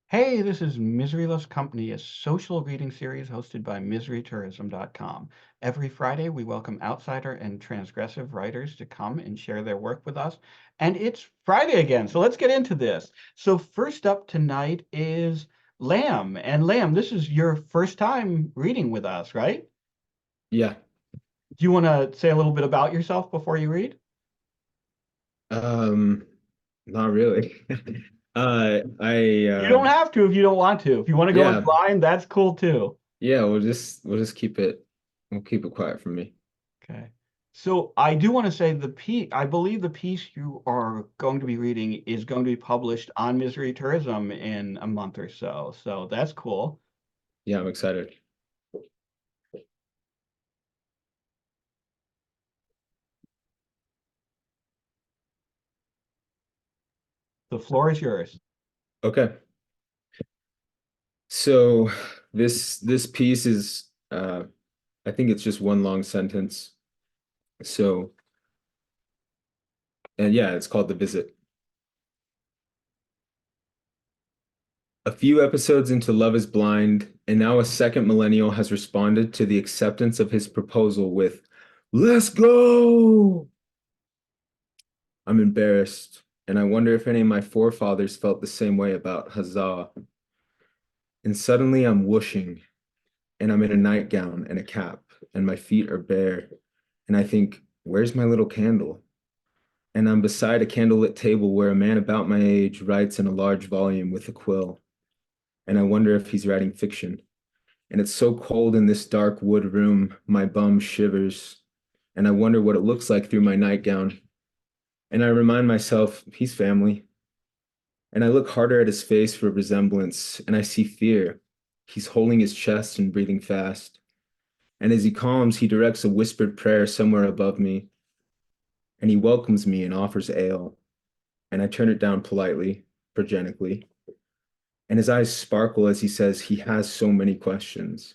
Hey, this is Miseryless Company, a social reading series hosted by MiseryTourism.com. Every Friday, we welcome outsider and transgressive writers to come and share their work with us. And it's Friday again, so let's get into this. So first up tonight is Lamb. And Lamb, this is your first time reading with us, right? Yeah. Do you want to say a little bit about yourself before you read? Um, Not really. I You don't have to if you don't want to. If you want to go in Yeah, blind, that's cool too. yeah, we'll just keep it quiet from me. Okay. So I do want to say I believe the piece you are going to be reading is going to be published on Misery Tourism in a month or so. So that's cool. Yeah, I'm excited. The floor is yours. Okay. So this piece is I think it's just one long sentence. So and yeah, it's called The Visit. A few episodes into Love is Blind, and now a second millennial has responded to the acceptance of his proposal with "Let's go." I'm embarrassed, and I wonder if any of my forefathers felt the same way about Huzzah. And suddenly I'm whooshing, and I'm in a nightgown and a cap, and my feet are bare. And I think, where's my little candle? And I'm beside a candlelit table where a man about my age writes in a large volume with a quill. And I wonder if he's writing fiction. And it's so cold in this dark wood room, my bum shivers. And I wonder what it looks like through my nightgown. And I remind myself, he's family. And I look harder at his face for resemblance, and I see fear. He's holding his chest and breathing fast. And as he calms, he directs a whispered prayer somewhere above me, and he welcomes me and offers ale. And I turn it down politely, progenically. And his eyes sparkle as he says he has so many questions.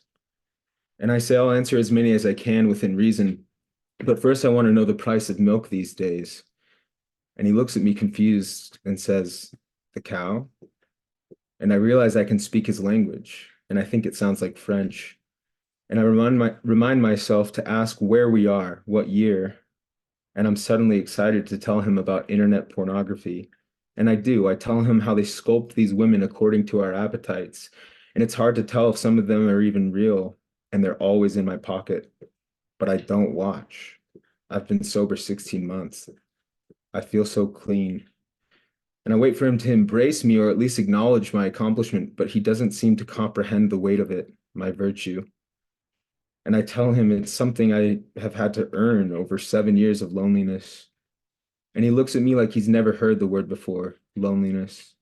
And I say I'll answer as many as I can within reason, but first I want to know the price of milk these days. And he looks at me confused and says, "The cow?" And I realize I can speak his language, and I think it sounds like French. And I remind myself to ask where we are, what year, and I'm suddenly excited to tell him about internet pornography. And I do. I tell him how they sculpt these women according to our appetites. And it's hard to tell if some of them are even real, and they're always in my pocket. But I don't watch. I've been sober 16 months. I feel so clean. And I wait for him to embrace me or at least acknowledge my accomplishment, but he doesn't seem to comprehend the weight of it, my virtue. And I tell him it's something I have had to earn over 7 years of loneliness. And he looks at me like he's never heard the word before, loneliness.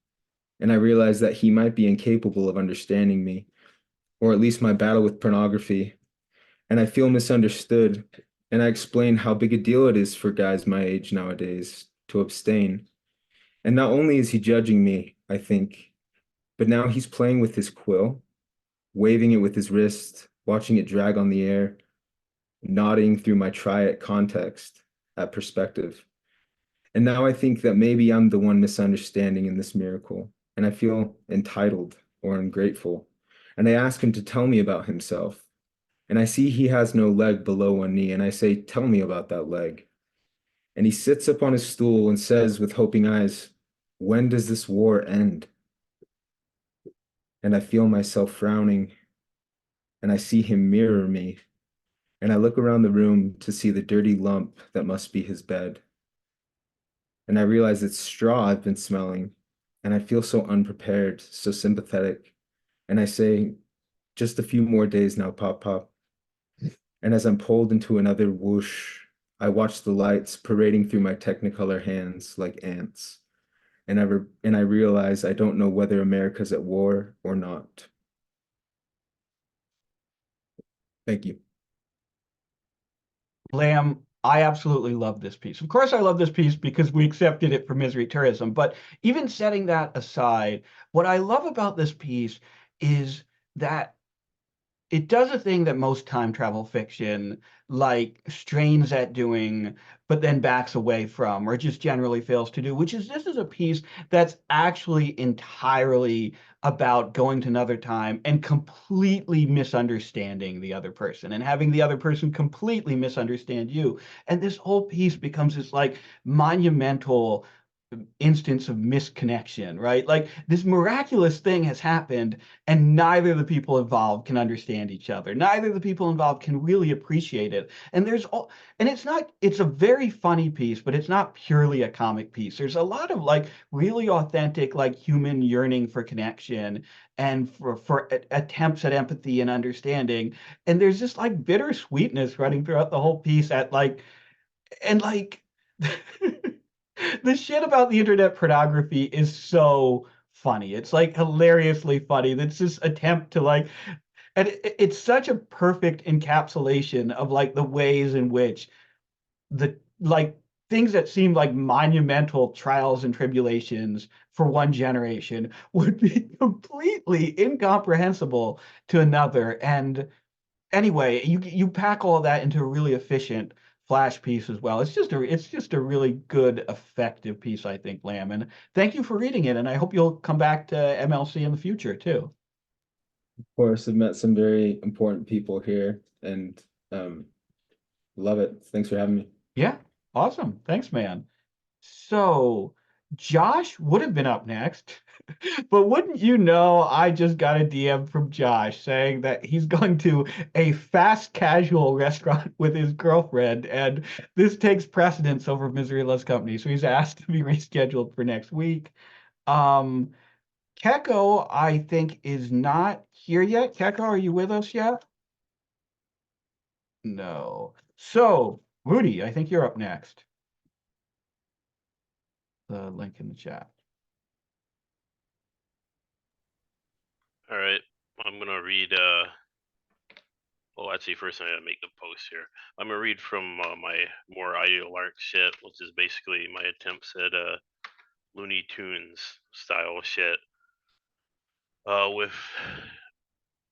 And I realize that he might be incapable of understanding me, or at least my battle with pornography. And I feel misunderstood. And I explain how big a deal it is for guys my age nowadays to abstain. And not only is he judging me, I think, but now he's playing with his quill, waving it with his wrist, watching it drag on the air, nodding through my try it context at perspective. And now I think that maybe I'm the one misunderstanding in this miracle, and I feel entitled or ungrateful. And I ask him to tell me about himself. And I see he has no leg below one knee, and I say, "Tell me about that leg." And he sits up on his stool and says with hoping eyes, "When does this war end?" And I feel myself frowning, and I see him mirror me, and I look around the room to see the dirty lump that must be his bed. And I realize it's straw I've been smelling, and I feel so unprepared, so sympathetic. And I say, "Just a few more days now, Pop Pop." And as I'm pulled into another whoosh, I watch the lights parading through my Technicolor hands like ants. And I realize I don't know whether America's at war or not. Thank you. Lamb, I absolutely love this piece. Of course, I love this piece because we accepted it for Misery Tourism. But even setting that aside, what I love about this piece is that it does a thing that most time travel fiction like strains at doing, but then backs away from, or just generally fails to do, which is this is a piece that's actually entirely about going to another time and completely misunderstanding the other person and having the other person completely misunderstand you. And this whole piece becomes this like monumental instance of misconnection, right? Like this miraculous thing has happened, and neither of the people involved can understand each other. Neither of the people involved can really appreciate it. And it's a very funny piece, but it's not purely a comic piece. There's a lot of like really authentic, like human yearning for connection and for attempts at empathy and understanding. And there's this like bittersweetness running throughout the whole piece at like, and like, the shit about the internet pornography is so funny. It's like hilariously funny. That's this attempt to like, and it's such a perfect encapsulation of like the ways in which the like things that seem like monumental trials and tribulations for one generation would be completely incomprehensible to another. And anyway, you pack all of that into a really efficient flash piece as well. It's just a really good, effective piece, I think, Lamb. And thank you for reading it. And I hope you'll come back to MLC in the future too. Of course, I've met some very important people here and um, love it. Thanks for having me. Yeah, awesome. Thanks, man. So, Josh would have been up next, but wouldn't you know, I just got a DM from Josh saying that he's going to a fast casual restaurant with his girlfriend, and this takes precedence over Misery Loves Company. So he's asked to be rescheduled for next week. Um, Keko, I think, is not here yet. Keko, are you with us yet? No. So, Rudy, I think you're up next. The link in the chat. All right, I'm gonna read. Well, actually, first I gotta make the post here. I'm gonna read from my more ideal art shit, which is basically my attempts at Looney Tunes style shit, with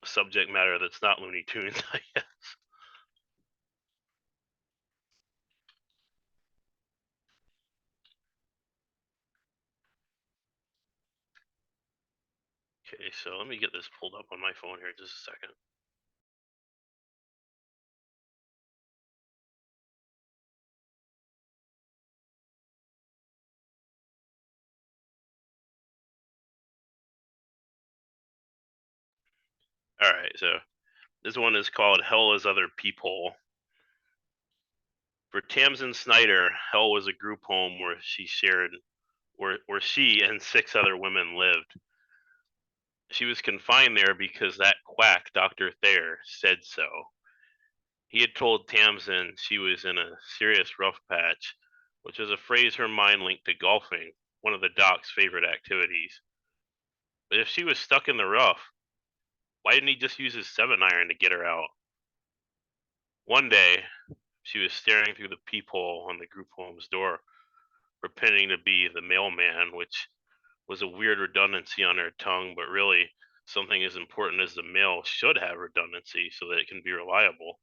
subject matter that's not Looney Tunes, I guess. Okay, so let me get this pulled up on my phone here just a second. All right, so this one is called Hell is Other People. For Tamsin Snyder, hell was a group home where she and 6 other women lived. She was confined there because that quack, Dr. Thayer, said so. He had told Tamsin she was in a serious rough patch, which was a phrase her mind linked to golfing, one of the doc's favorite activities. But if she was stuck in the rough, why didn't he just use his 7-iron to get her out? One day, she was staring through the peephole on the group home's door, pretending to be the mailman, which was a weird redundancy on her tongue, but really something as important as the mail should have redundancy so that it can be reliable.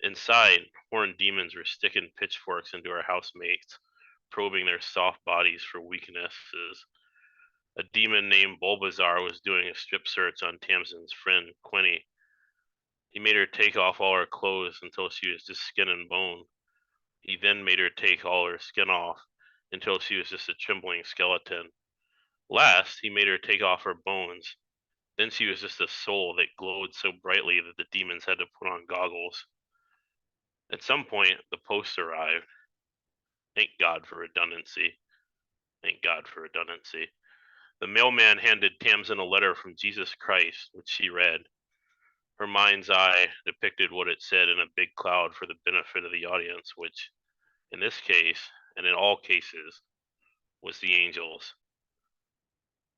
Inside, horned demons were sticking pitchforks into our housemates, probing their soft bodies for weaknesses. A demon named Bulbasaur was doing a strip search on Tamsin's friend, Quinny. He made her take off all her clothes until she was just skin and bone. He then made her take all her skin off until she was just a trembling skeleton. Last, he made her take off her bones. Then she was just a soul that glowed so brightly that the demons had to put on goggles. At some point, the post arrived. Thank God for redundancy. Thank God for redundancy. The mailman handed Tamsin a letter from Jesus Christ, which she read. Her mind's eye depicted what it said in a big cloud for the benefit of the audience, which, in this case, and in all cases, was the angels.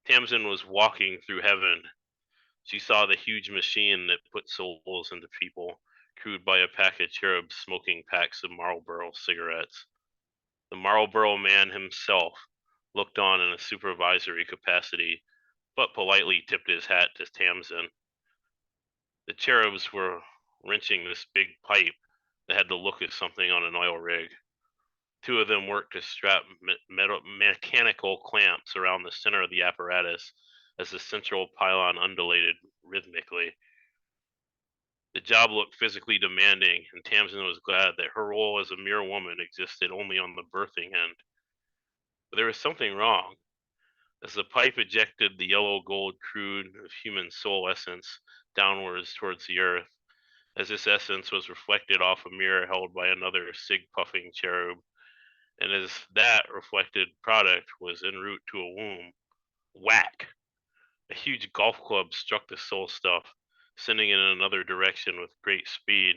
Tamsin was walking through heaven. She saw the huge machine that put souls into people, crewed by a pack of cherubs smoking packs of Marlboro cigarettes. The Marlboro man himself looked on in a supervisory capacity, but politely tipped his hat to Tamsin. The cherubs were wrenching this big pipe that had the look of something on an oil rig. 2 of them worked to strap mechanical clamps around the center of the apparatus as the central pylon undulated rhythmically. The job looked physically demanding, and Tamsin was glad that her role as a mere woman existed only on the birthing end. But there was something wrong. As the pipe ejected the yellow gold crude of human soul essence downwards towards the earth, as this essence was reflected off a mirror held by another sig-puffing cherub, and as that reflected product was en route to a womb, whack! A huge golf club struck the soul stuff, sending it in another direction with great speed,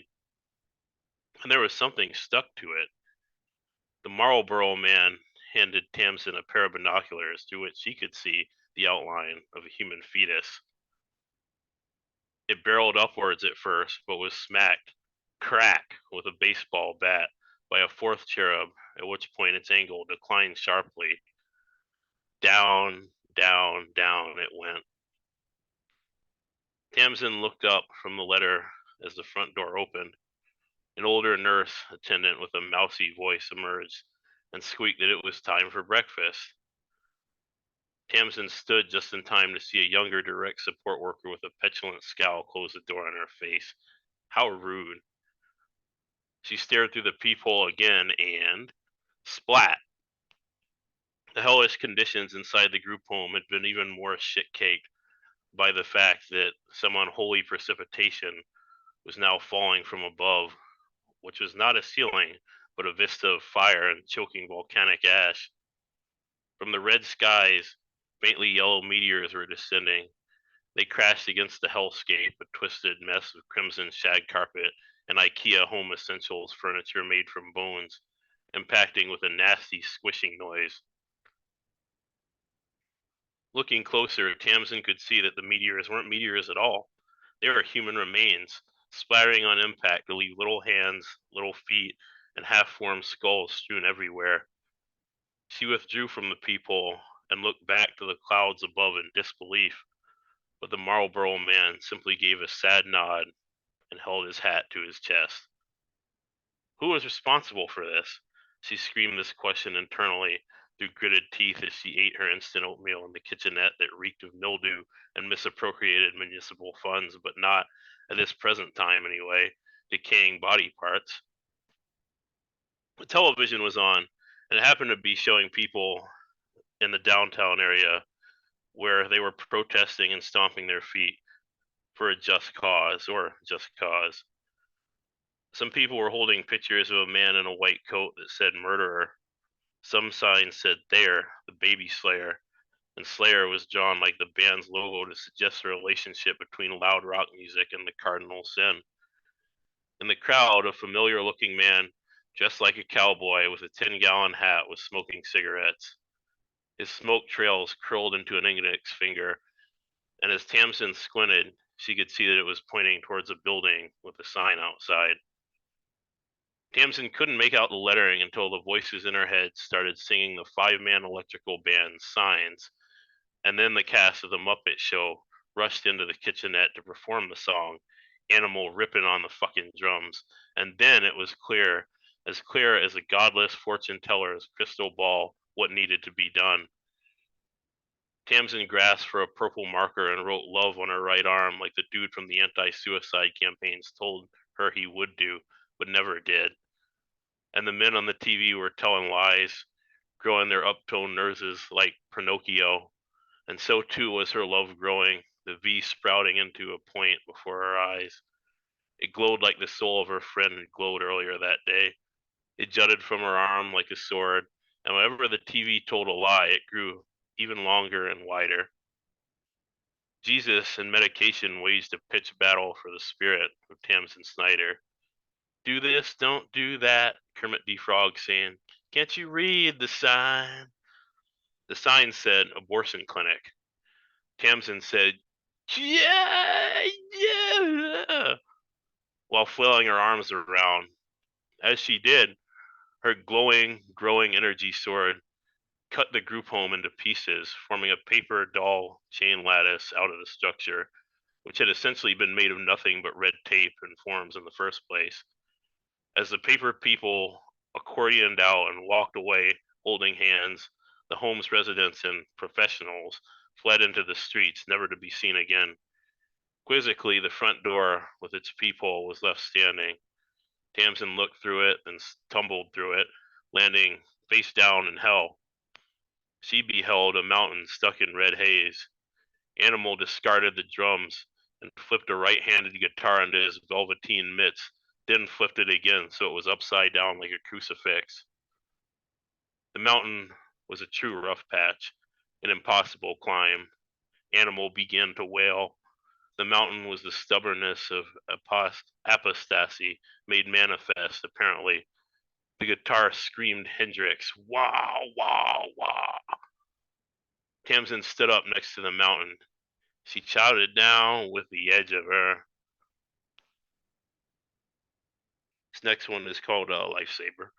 and there was something stuck to it. The Marlborough man handed Tamsin a pair of binoculars through which she could see the outline of a human fetus. It barreled upwards at first, but was smacked, crack, with a baseball bat by a fourth cherub, at which point its angle declined sharply. Down, down, down it went. Tamsin looked up from the letter as the front door opened. An older nurse attendant with a mousy voice emerged and squeaked that it was time for breakfast. Tamsin stood just in time to see a younger direct support worker with a petulant scowl close the door on her face. How rude. She stared through the peephole again and splat! The hellish conditions inside the group home had been even more shit-caked by the fact that some unholy precipitation was now falling from above, which was not a ceiling, but a vista of fire and choking volcanic ash. From the red skies, faintly yellow meteors were descending. They crashed against the hellscape, a twisted mess of crimson shag carpet and IKEA home essentials furniture made from bones, impacting with a nasty squishing noise. Looking closer, Tamsin could see that the meteors weren't meteors at all. They were human remains, splattering on impact to leave little hands, little feet, and half-formed skulls strewn everywhere. She withdrew from the peephole and looked back to the clouds above in disbelief, but the Marlborough man simply gave a sad nod and held his hat to his chest. Who was responsible for this? She screamed this question internally through gritted teeth as she ate her instant oatmeal in the kitchenette that reeked of mildew and misappropriated municipal funds, but not, at this present time anyway, decaying body parts. The television was on, and it happened to be showing people in the downtown area where they were protesting and stomping their feet for a just cause, or just cause. Some people were holding pictures of a man in a white coat that said murderer. Some signs said Thayer, the baby slayer, and Slayer was drawn like the band's logo to suggest a relationship between loud rock music and the cardinal sin. In the crowd, a familiar looking man dressed like a cowboy with a 10-gallon hat was smoking cigarettes. His smoke trails curled into an index finger, and as Tamsin squinted, she could see that it was pointing towards a building with a sign outside. Tamsin couldn't make out the lettering until the voices in her head started singing the five-man electrical band's Signs, and then the cast of the Muppet Show rushed into the kitchenette to perform the song, Animal ripping on the fucking drums, and then it was clear as a godless fortune teller's crystal ball, what needed to be done. Tamsin grasped for a purple marker and wrote love on her right arm like the dude from the anti-suicide campaigns told her he would do, but never did. And the men on the TV were telling lies, growing their uptone noses like Pinocchio, and so too was her love growing, the V sprouting into a point before her eyes. It glowed like the soul of her friend had glowed earlier that day. It jutted from her arm like a sword, and whenever the TV told a lie, it grew even longer and wider. Jesus and medication waged a pitched battle for the spirit of Tamsin Snyder. Do this, don't do that, Kermit the Frog saying, can't you read the sign? The sign said abortion clinic. Tamsin said, yeah, yeah, while flailing her arms around. As she did, her glowing, growing energy sword cut the group home into pieces, forming a paper doll chain lattice out of the structure, which had essentially been made of nothing but red tape and forms in the first place. As the paper people accordioned out and walked away holding hands, The home's residents and professionals fled into the streets, never to be seen again. Quizzically, the front door with its peephole was left standing. Tamsin looked through it and tumbled through it, landing face down in hell. She beheld a mountain stuck in red haze. Animal discarded the drums and flipped a right-handed guitar into his velveteen mitts, then flipped it again so it was upside down like a crucifix. The mountain was a true rough patch, an impossible climb. Animal began to wail. The mountain was the stubbornness of apostasy made manifest, apparently. The guitar screamed Hendrix, "Wow, wow, wow." Tamsin stood up next to the mountain. She shouted down with the edge of her. This next one is called Lifesaver.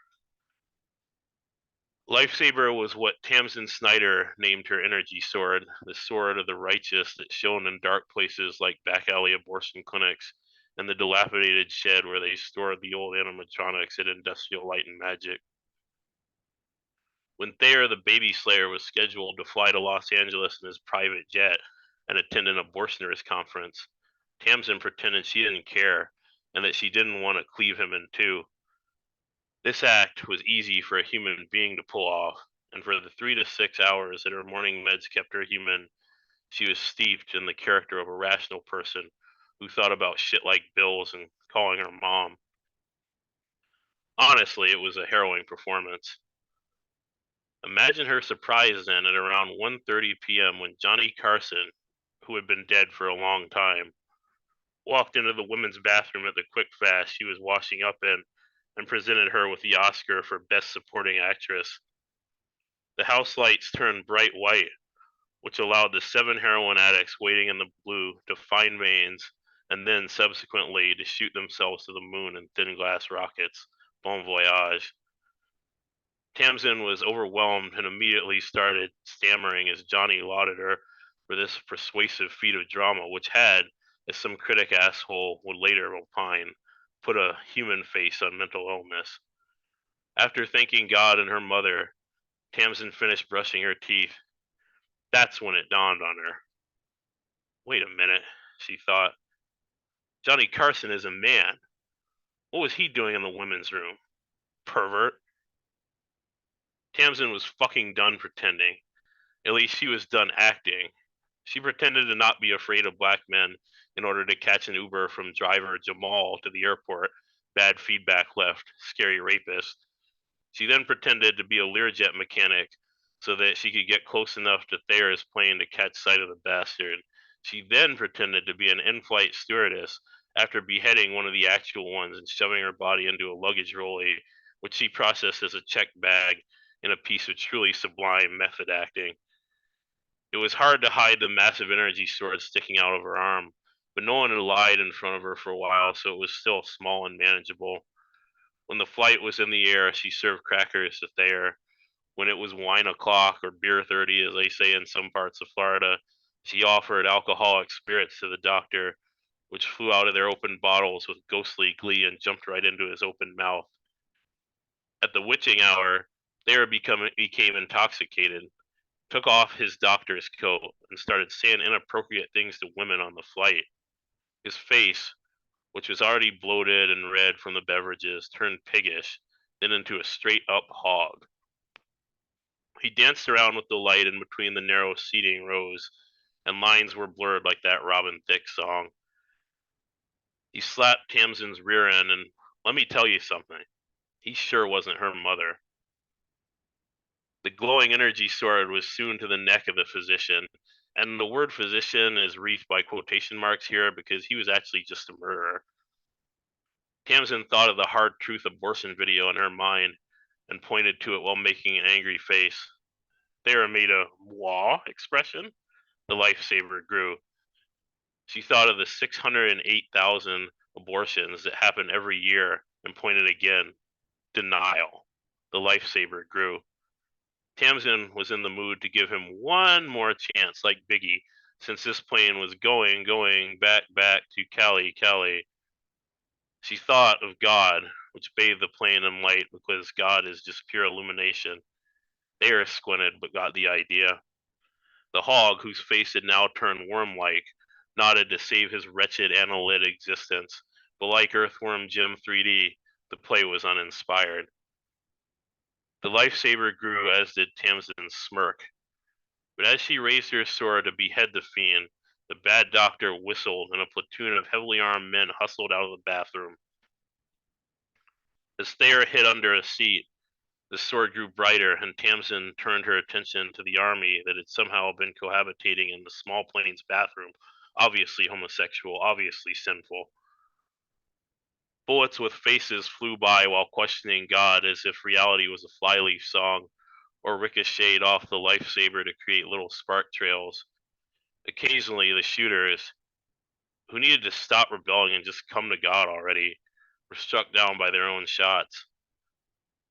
Lifesaver was what Tamsin Snyder named her energy sword, the sword of the righteous that shone in dark places like back alley abortion clinics and the dilapidated shed where they stored the old animatronics at Industrial Light and Magic. When Thayer the baby slayer was scheduled to fly to Los Angeles in his private jet and attend an abortionist conference, Tamsin pretended she didn't care and that she didn't want to cleave him in two. This act was easy for a human being to pull off, and for the 3 to 6 hours that her morning meds kept her human, she was steeped in the character of a rational person who thought about shit like bills and calling her mom. Honestly, it was a harrowing performance. Imagine her surprise then at around 1:30 p.m. when Johnny Carson, who had been dead for a long time, walked into the women's bathroom at the Quick Fast she was washing up in and presented her with the Oscar for Best Supporting Actress. The house lights turned bright white, which allowed the 7 heroin addicts waiting in the blue to find veins and then subsequently to shoot themselves to the moon in thin glass rockets. Bon voyage. Tamsin was overwhelmed and immediately started stammering as Johnny lauded her for this persuasive feat of drama, which had, as some critic asshole would later opine, put a human face on mental illness. After thanking God and her mother, Tamsin finished brushing her teeth. That's when it dawned on her. Wait a minute, she thought. Johnny Carson is a man. What was he doing in the women's room? Pervert. Tamsin was fucking done pretending. At least she was done acting. She pretended to not be afraid of black men in order to catch an Uber from driver Jamal to the airport. Bad feedback left, scary rapist. She then pretended to be a Learjet mechanic so that she could get close enough to Thayer's plane to catch sight of the bastard. She then pretended to be an in-flight stewardess after beheading one of the actual ones and shoving her body into a luggage rolly, which she processed as a check bag in a piece of truly sublime method acting. It was hard to hide the massive energy sword sticking out of her arm, but no one had lied in front of her for a while, so it was still small and manageable. When the flight was in the air, she served crackers to Thayer. When it was wine o'clock or beer 30, as they say in some parts of Florida, she offered alcoholic spirits to the doctor, which flew out of their open bottles with ghostly glee and jumped right into his open mouth. At the witching hour, Thayer became intoxicated, took off his doctor's coat, and started saying inappropriate things to women on the flight. His face, which was already bloated and red from the beverages, turned piggish, then into a straight-up hog. He danced around with the light in between the narrow seating rows, and lines were blurred like that Robin Thicke song. He slapped Tamsin's rear end, and let me tell you something, he sure wasn't her mother. The glowing energy sword was soon to the neck of the physician, and the word physician is wreathed by quotation marks here because he was actually just a murderer. Tamsin thought of the hard truth abortion video in her mind and pointed to it while making an angry face. Thayer made a "wah" expression. The lifesaver grew. She thought of the 608,000 abortions that happen every year and pointed again. Denial. The lifesaver grew. Tamsin was in the mood to give him one more chance, like Biggie, since this plane was going back to Cali. She thought of God, which bathed the plane in light because God is just pure illumination. Thayer squinted, but got the idea. The hog, whose face had now turned worm-like, nodded to save his wretched annelid existence, but like Earthworm Jim 3D, the play was uninspired. The lifesaver grew, as did Tamsin's smirk. But as she raised her sword to behead the fiend, the bad doctor whistled and a platoon of heavily armed men hustled out of the bathroom. As Thayer hid under a seat, the sword grew brighter, and Tamsin turned her attention to the army that had somehow been cohabitating in the small plains bathroom, obviously homosexual, obviously sinful. Bullets with faces flew by while questioning God as if reality was a flyleaf song, or ricocheted off the lifesaver to create little spark trails. Occasionally, the shooters, who needed to stop rebelling and just come to God already, were struck down by their own shots.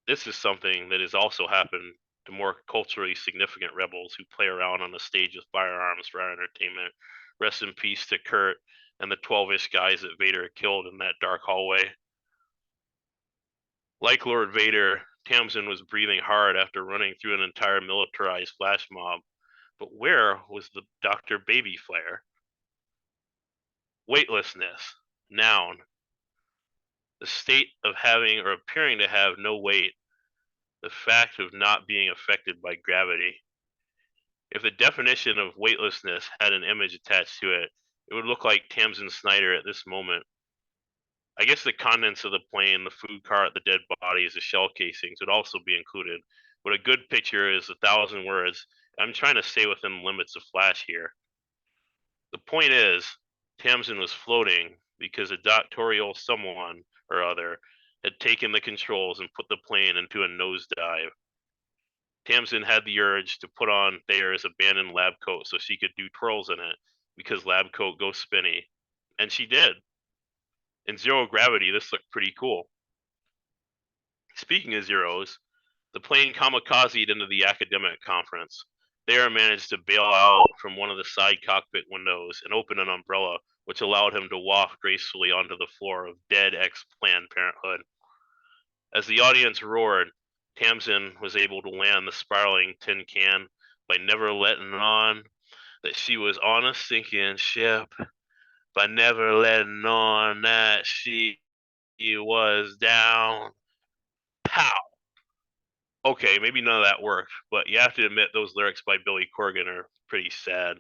This is something that has also happened to more culturally significant rebels who play around on the stage with firearms for our entertainment. Rest in peace to Kurt and the 12-ish guys that Vader killed in that dark hallway. Like Lord Vader, Tamsin was breathing hard after running through an entire militarized flash mob. But where was the Dr. Baby Flare? Weightlessness. Noun. The state of having or appearing to have no weight. The fact of not being affected by gravity. If the definition of weightlessness had an image attached to it, it would look like Tamsin Snyder at this moment. I guess the contents of the plane, the food cart, the dead bodies, the shell casings would also be included. But a good picture is 1,000 words. I'm trying to stay within the limits of Flash here. The point is, Tamsin was floating because a doctorial someone or other had taken the controls and put the plane into a nosedive. Tamsin had the urge to put on Thayer's abandoned lab coat so she could do twirls in it, because lab coat goes spinny. And she did. In zero gravity, this looked pretty cool. Speaking of zeros, the plane kamikazed into the academic conference. Thayer managed to bail out from one of the side cockpit windows and open an umbrella, which allowed him to waft gracefully onto the floor of dead ex-Planned Parenthood. As the audience roared, Tamsin was able to land the spiraling tin can by never letting on that she was on a sinking ship, by never letting on that she was down. Pow! Okay, maybe none of that worked, but you have to admit those lyrics by Billy Corgan are pretty sad.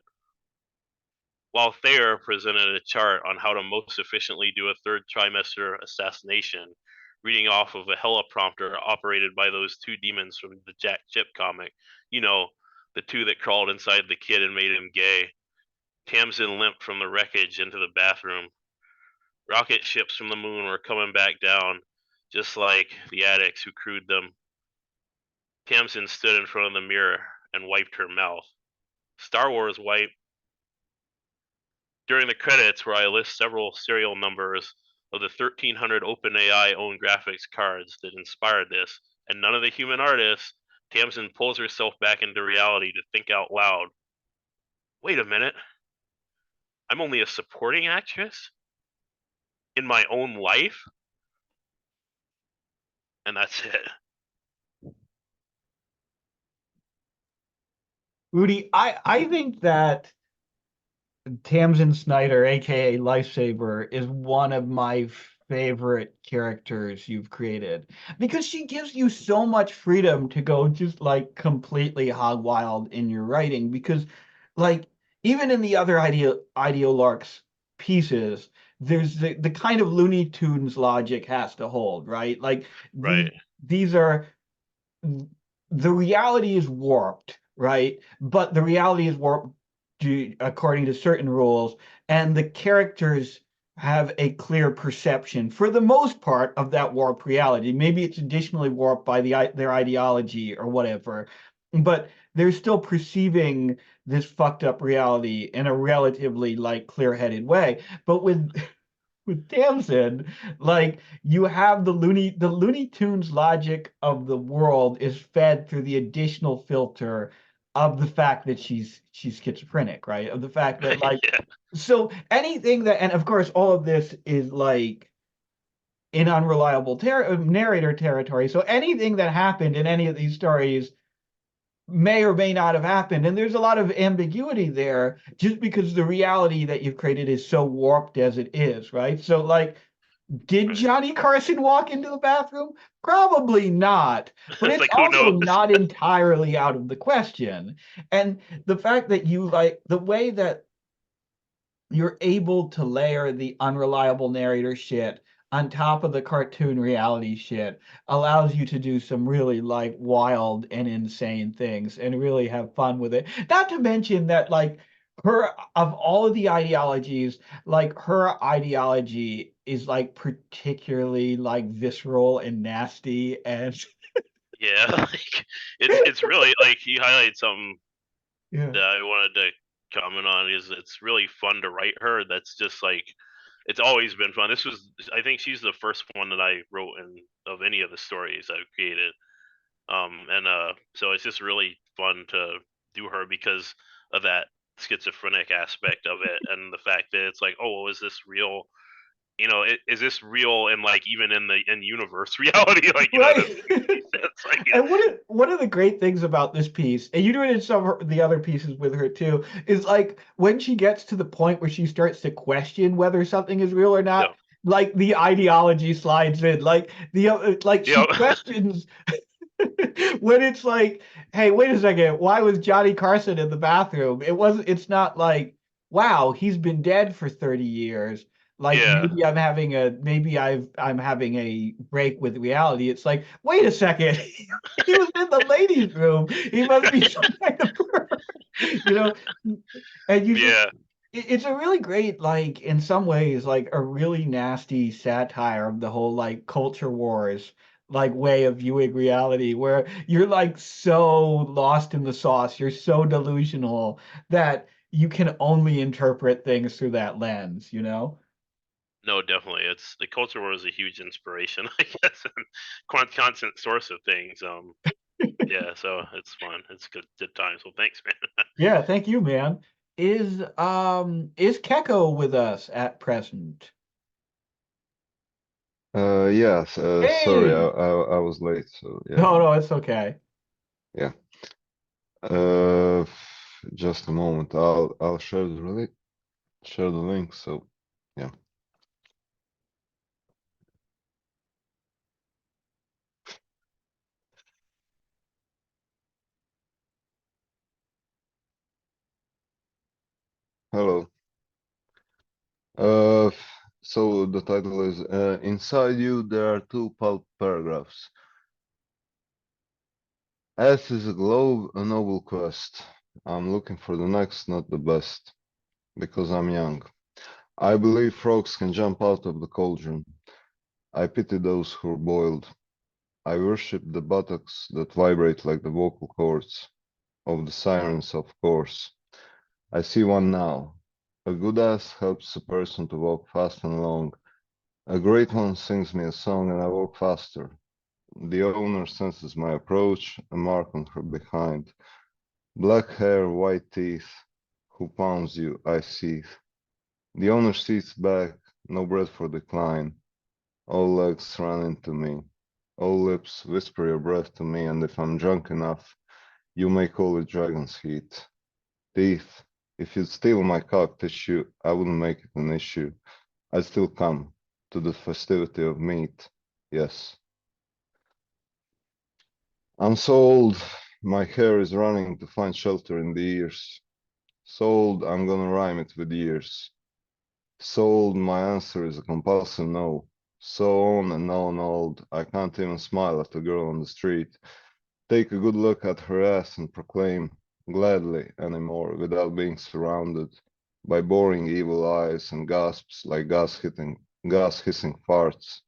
While Thayer presented a chart on how to most efficiently do a third trimester assassination, reading off of a teleprompter operated by those two demons from the Jack Chip comic, you know, the two that crawled inside the kid and made him gay, Tamsin limped from the wreckage into the bathroom. Rocket ships from the moon were coming back down, just like the addicts who crewed them. Tamsin stood in front of the mirror and wiped her mouth. Star Wars wipe. During the credits, where I list several serial numbers of the 1,300 OpenAI owned graphics cards that inspired this, and none of the human artists, Tamsin pulls herself back into reality to think out loud. Wait a minute. I'm only a supporting actress? In my own life? And that's it. Rudy, I think that Tamsin Snyder, aka Lifesaver, is one of my favorite characters you've created because she gives you so much freedom to go just like completely hog wild in your writing. Because, like, even in the other Ideolarc's pieces, there's the kind of Looney Tunes logic has to hold, right? Like Right. these are the reality is warped, right? But the reality is warped according to certain rules, and the characters have a clear perception, for the most part, of that warped reality. Maybe it's additionally warped by their ideology or whatever, but they're still perceiving this fucked up reality in a relatively like clear-headed way. But with Tamsin, like you have the Looney Tunes logic of the world is fed through the additional filter of the fact that she's schizophrenic, right? Of the fact that like Yeah. so anything that, and of course all of this is like in unreliable narrator territory. So anything that happened in any of these stories may or may not have happened. And there's a lot of ambiguity there just because the reality that you've created is so warped as it is, right? So, like, did Right. Johnny Carson walk into the bathroom? Probably not, but It's it's like, who also knows? not entirely out of the question. And the fact that you like the way that you're able to layer the unreliable narrator shit on top of the cartoon reality shit allows you to do some really like wild and insane things and really have fun with it. Not to mention that like her of all of the ideologies, like her ideology is like particularly like visceral and nasty and Yeah, like it's really like you highlight something yeah. that I wanted to comment on is it's really fun to write her. That's just like it's always been fun. This was I think she's the first one that I wrote in of any of the stories I've created. And so it's just really fun to do her because of that schizophrenic aspect of it and the fact that it's like, oh, well, is this real? Is this real and like even in the in universe reality? Like, it Right. doesn't make any sense. Like, And one of the great things about this piece, and you do it in some of the other pieces with her too, is like when she gets to the point where she starts to question whether something is real or yeah, not, like the ideology slides in, like like yeah, she questions when it's like, hey, wait a second, why was Johnny Carson in the bathroom? It's not like, wow, he's been dead for 30 years. Like yeah, I'm having a break with reality. It's like, wait a second, he was in the ladies' room. He must be some kind of pervert, you know? And you just yeah. it's a really great, like, in some ways, like a really nasty satire of the whole like culture wars like way of viewing reality where you're like so lost in the sauce, you're so delusional that you can only interpret things through that lens, you know? No, definitely. It's the culture war is a huge inspiration, I guess, and constant source of things. Yeah, so it's fun. It's good times. Well, thanks, man. Yeah, thank you, man. Is Keko with us at present? Yes, sorry, Hey! I was late, so yeah, No, no, it's okay. yeah. Uh, just a moment. I'll share the link. So yeah. Hello. Uh, so the title is Inside You there are two pulp paragraphs. S is a globe, a noble quest. I'm looking for the next, not the best, because I'm young. I believe frogs can jump out of the cauldron. I pity those who are boiled. I worship the buttocks that vibrate like the vocal cords of the sirens, of course. I see one now. A good ass helps a person to walk fast and long. A great one sings me a song and I walk faster. The owner senses my approach, a mark on her behind. Black hair, white teeth. Who pounds you? I see. The owner seats back, no breath for decline. All legs run into me. All lips whisper your breath to me, and if I'm drunk enough, you may call it dragon's heat. Teeth. If you'd steal my cock tissue, I wouldn't make it an issue. I'd still come to the festivity of meat. Yes. I'm so old, my hair is running to find shelter in the ears. So old, I'm gonna rhyme it with years. So old, my answer is a compulsive no. So on and on old, I can't even smile at a girl on the street. Take a good look at her ass and proclaim gladly anymore without being surrounded by boring evil eyes and gasps like gas hissing farts.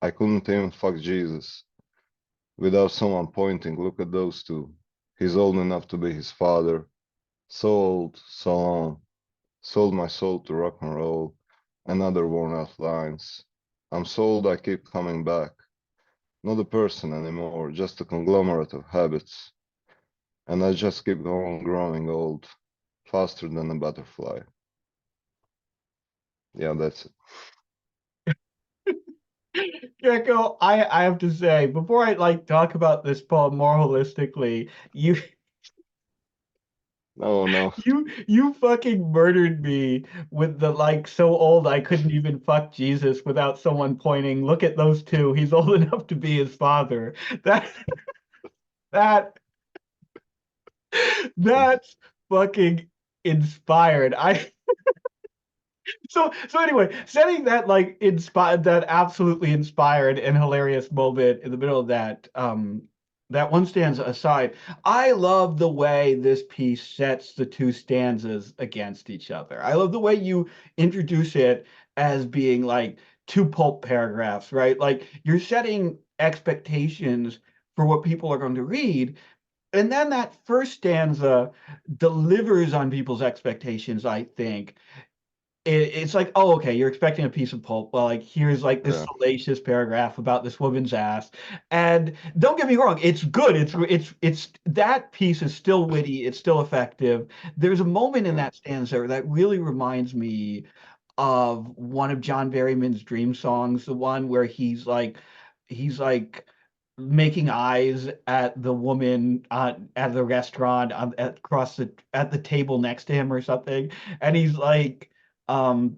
I couldn't even fuck Jesus without someone pointing, look at those two. He's old enough to be his father. So old, so long. Sold my soul to rock and roll and other worn out lines. I'm sold I keep coming back. Not a person anymore, just a conglomerate of habits. And I just keep on growing old, faster than a butterfly. Yeah, that's it. Gecko, I have to say, before I like talk about this poem more holistically, No, no. You fucking murdered me with the like so old I couldn't even fuck Jesus without someone pointing, look at those two. He's old enough to be his father. That that that's fucking inspired. I so anyway, setting that like inspired that absolutely inspired and hilarious moment in the middle of that one stanza aside, I love the way this piece sets the two stanzas against each other. I love the way you introduce it as being like two pulp paragraphs, right? Like you're setting expectations for what people are going to read, and then that first stanza delivers on people's expectations, I think. It's like, oh, okay, you're expecting a piece of pulp. Well, like here's like this Yeah. salacious paragraph about this woman's ass. And don't get me wrong, it's good. It's that piece is still witty, it's still effective. There's a moment in Yeah. that stanza that really reminds me of one of John Berryman's dream songs, the one where he's like making eyes at the woman at the restaurant across at the table next to him or something, and he's like, um,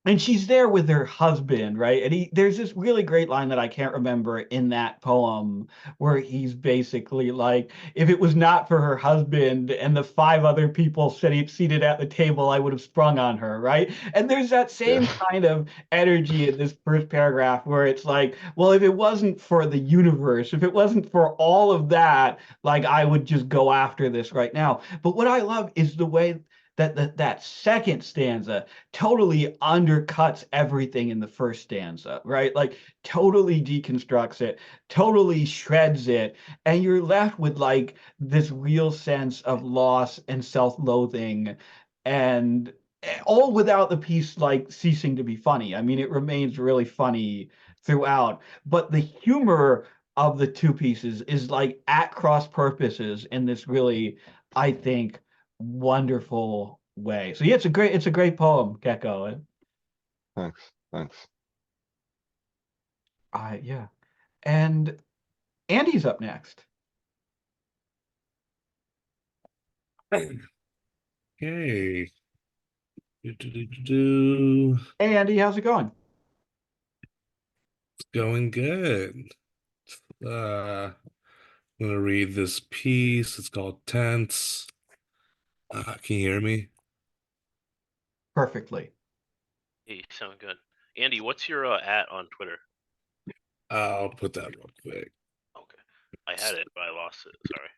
and she's there with her husband, right? And there's this really great line that I can't remember in that poem where he's basically like, if it was not for her husband and the five other people seated at the table, I would have sprung on her, right? And there's that Yeah. same kind of energy in this first paragraph where it's like, well, if it wasn't for the universe, if it wasn't for all of that, like I would just go after this right now. But what I love is the way that second stanza totally undercuts everything in the first stanza, right? Like totally deconstructs it, totally shreds it, and you're left with like this real sense of loss and self-loathing, and all without the piece like ceasing to be funny. I mean, it remains really funny throughout, but the humor of the two pieces is like at cross purposes in this really, I think, wonderful way. So yeah, it's a great poem, Gecko. Thanks. Thanks. Yeah. And Andy's up next. Okay. Do. Hey Andy, how's it going? It's going good. I'm gonna read this piece. It's called Tense. Can you hear me? Perfectly. Hey, you sound good. Andy, what's your at on Twitter? I'll put that real quick. Okay. I had it, but I lost it. Sorry.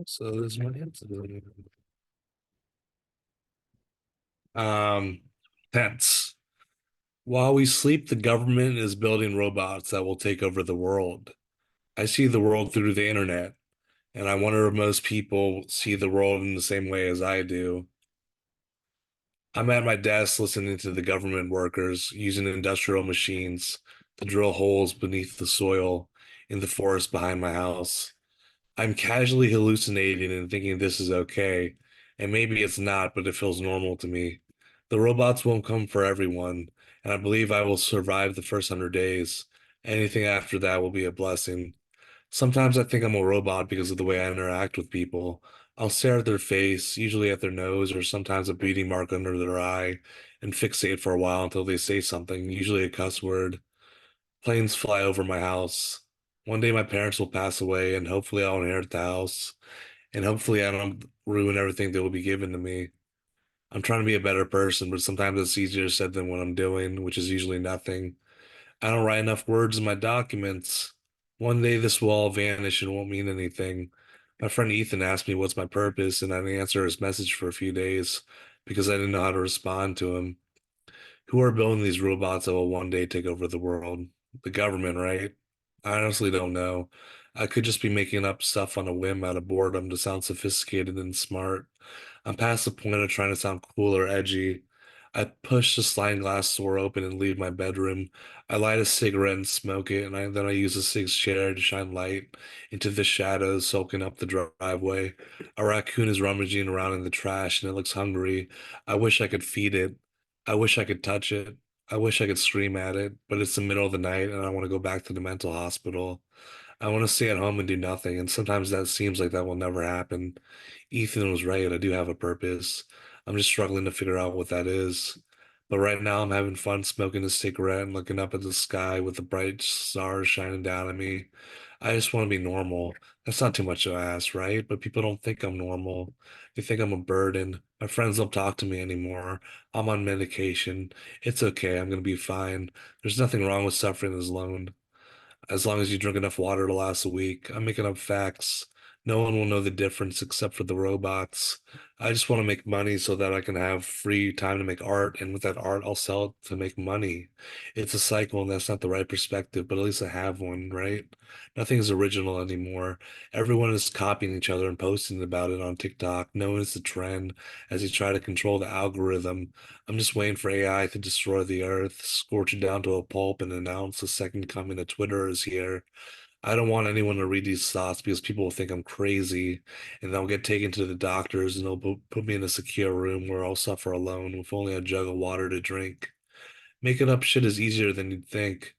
So there's my answer. Tense. While we sleep, the government is building robots that will take over the world. I see the world through the internet, and I wonder if most people see the world in the same way as I do. I'm at my desk listening to the government workers using industrial machines to drill holes beneath the soil in the forest behind my house. I'm casually hallucinating and thinking this is okay, and maybe it's not, but it feels normal to me. The robots won't come for everyone, and I believe I will survive the first 100 days. Anything after that will be a blessing. Sometimes I think I'm a robot because of the way I interact with people. I'll stare at their face, usually at their nose, or sometimes a beating mark under their eye, and fixate for a while until they say something, usually a cuss word. Planes fly over my house. One day my parents will pass away, and hopefully I'll inherit the house, and hopefully I don't ruin everything that will be given to me. I'm trying to be a better person, but sometimes it's easier said than what I'm doing, which is usually nothing. I don't write enough words in my documents. One day this will all vanish and won't mean anything. My friend Ethan asked me what's my purpose, and I didn't answer his message for a few days because I didn't know how to respond to him. Who are building these robots that will one day take over the world? The government, right? I honestly don't know. I could just be making up stuff on a whim out of boredom to sound sophisticated and smart. I'm past the point of trying to sound cool or edgy. I push the sliding glass door open and leave my bedroom. I light a cigarette and smoke it, and then I use a six chair to shine light into the shadows, soaking up the driveway. A raccoon is rummaging around in the trash, and it looks hungry. I wish I could feed it. I wish I could touch it. I wish I could scream at it, but it's the middle of the night and I want to go back to the mental hospital. I want to stay at home and do nothing, and sometimes that seems like that will never happen. Ethan was right. I do have a purpose. I'm just struggling to figure out what that is. But right now, I'm having fun smoking a cigarette and looking up at the sky with the bright stars shining down at me. I just want to be normal. That's not too much to ask, right? But people don't think I'm normal. They think I'm a burden. My friends don't talk to me anymore. I'm on medication. It's okay. I'm gonna be fine. There's nothing wrong with suffering alone. As long as you drink enough water to last a week. I'm making up facts. No one will know the difference except for the robots. I just want to make money so that I can have free time to make art, and with that art, I'll sell it to make money. It's a cycle, and that's not the right perspective, but at least I have one, right? Nothing is original anymore. Everyone is copying each other and posting about it on TikTok, knowing it's the trend as they try to control the algorithm. I'm just waiting for AI to destroy the earth, scorch it down to a pulp, and announce the second coming of Twitter is here. I don't want anyone to read these thoughts because people will think I'm crazy, and they'll get taken to the doctors and they'll put me in a secure room where I'll suffer alone with only a jug of water to drink. Making up shit is easier than you'd think.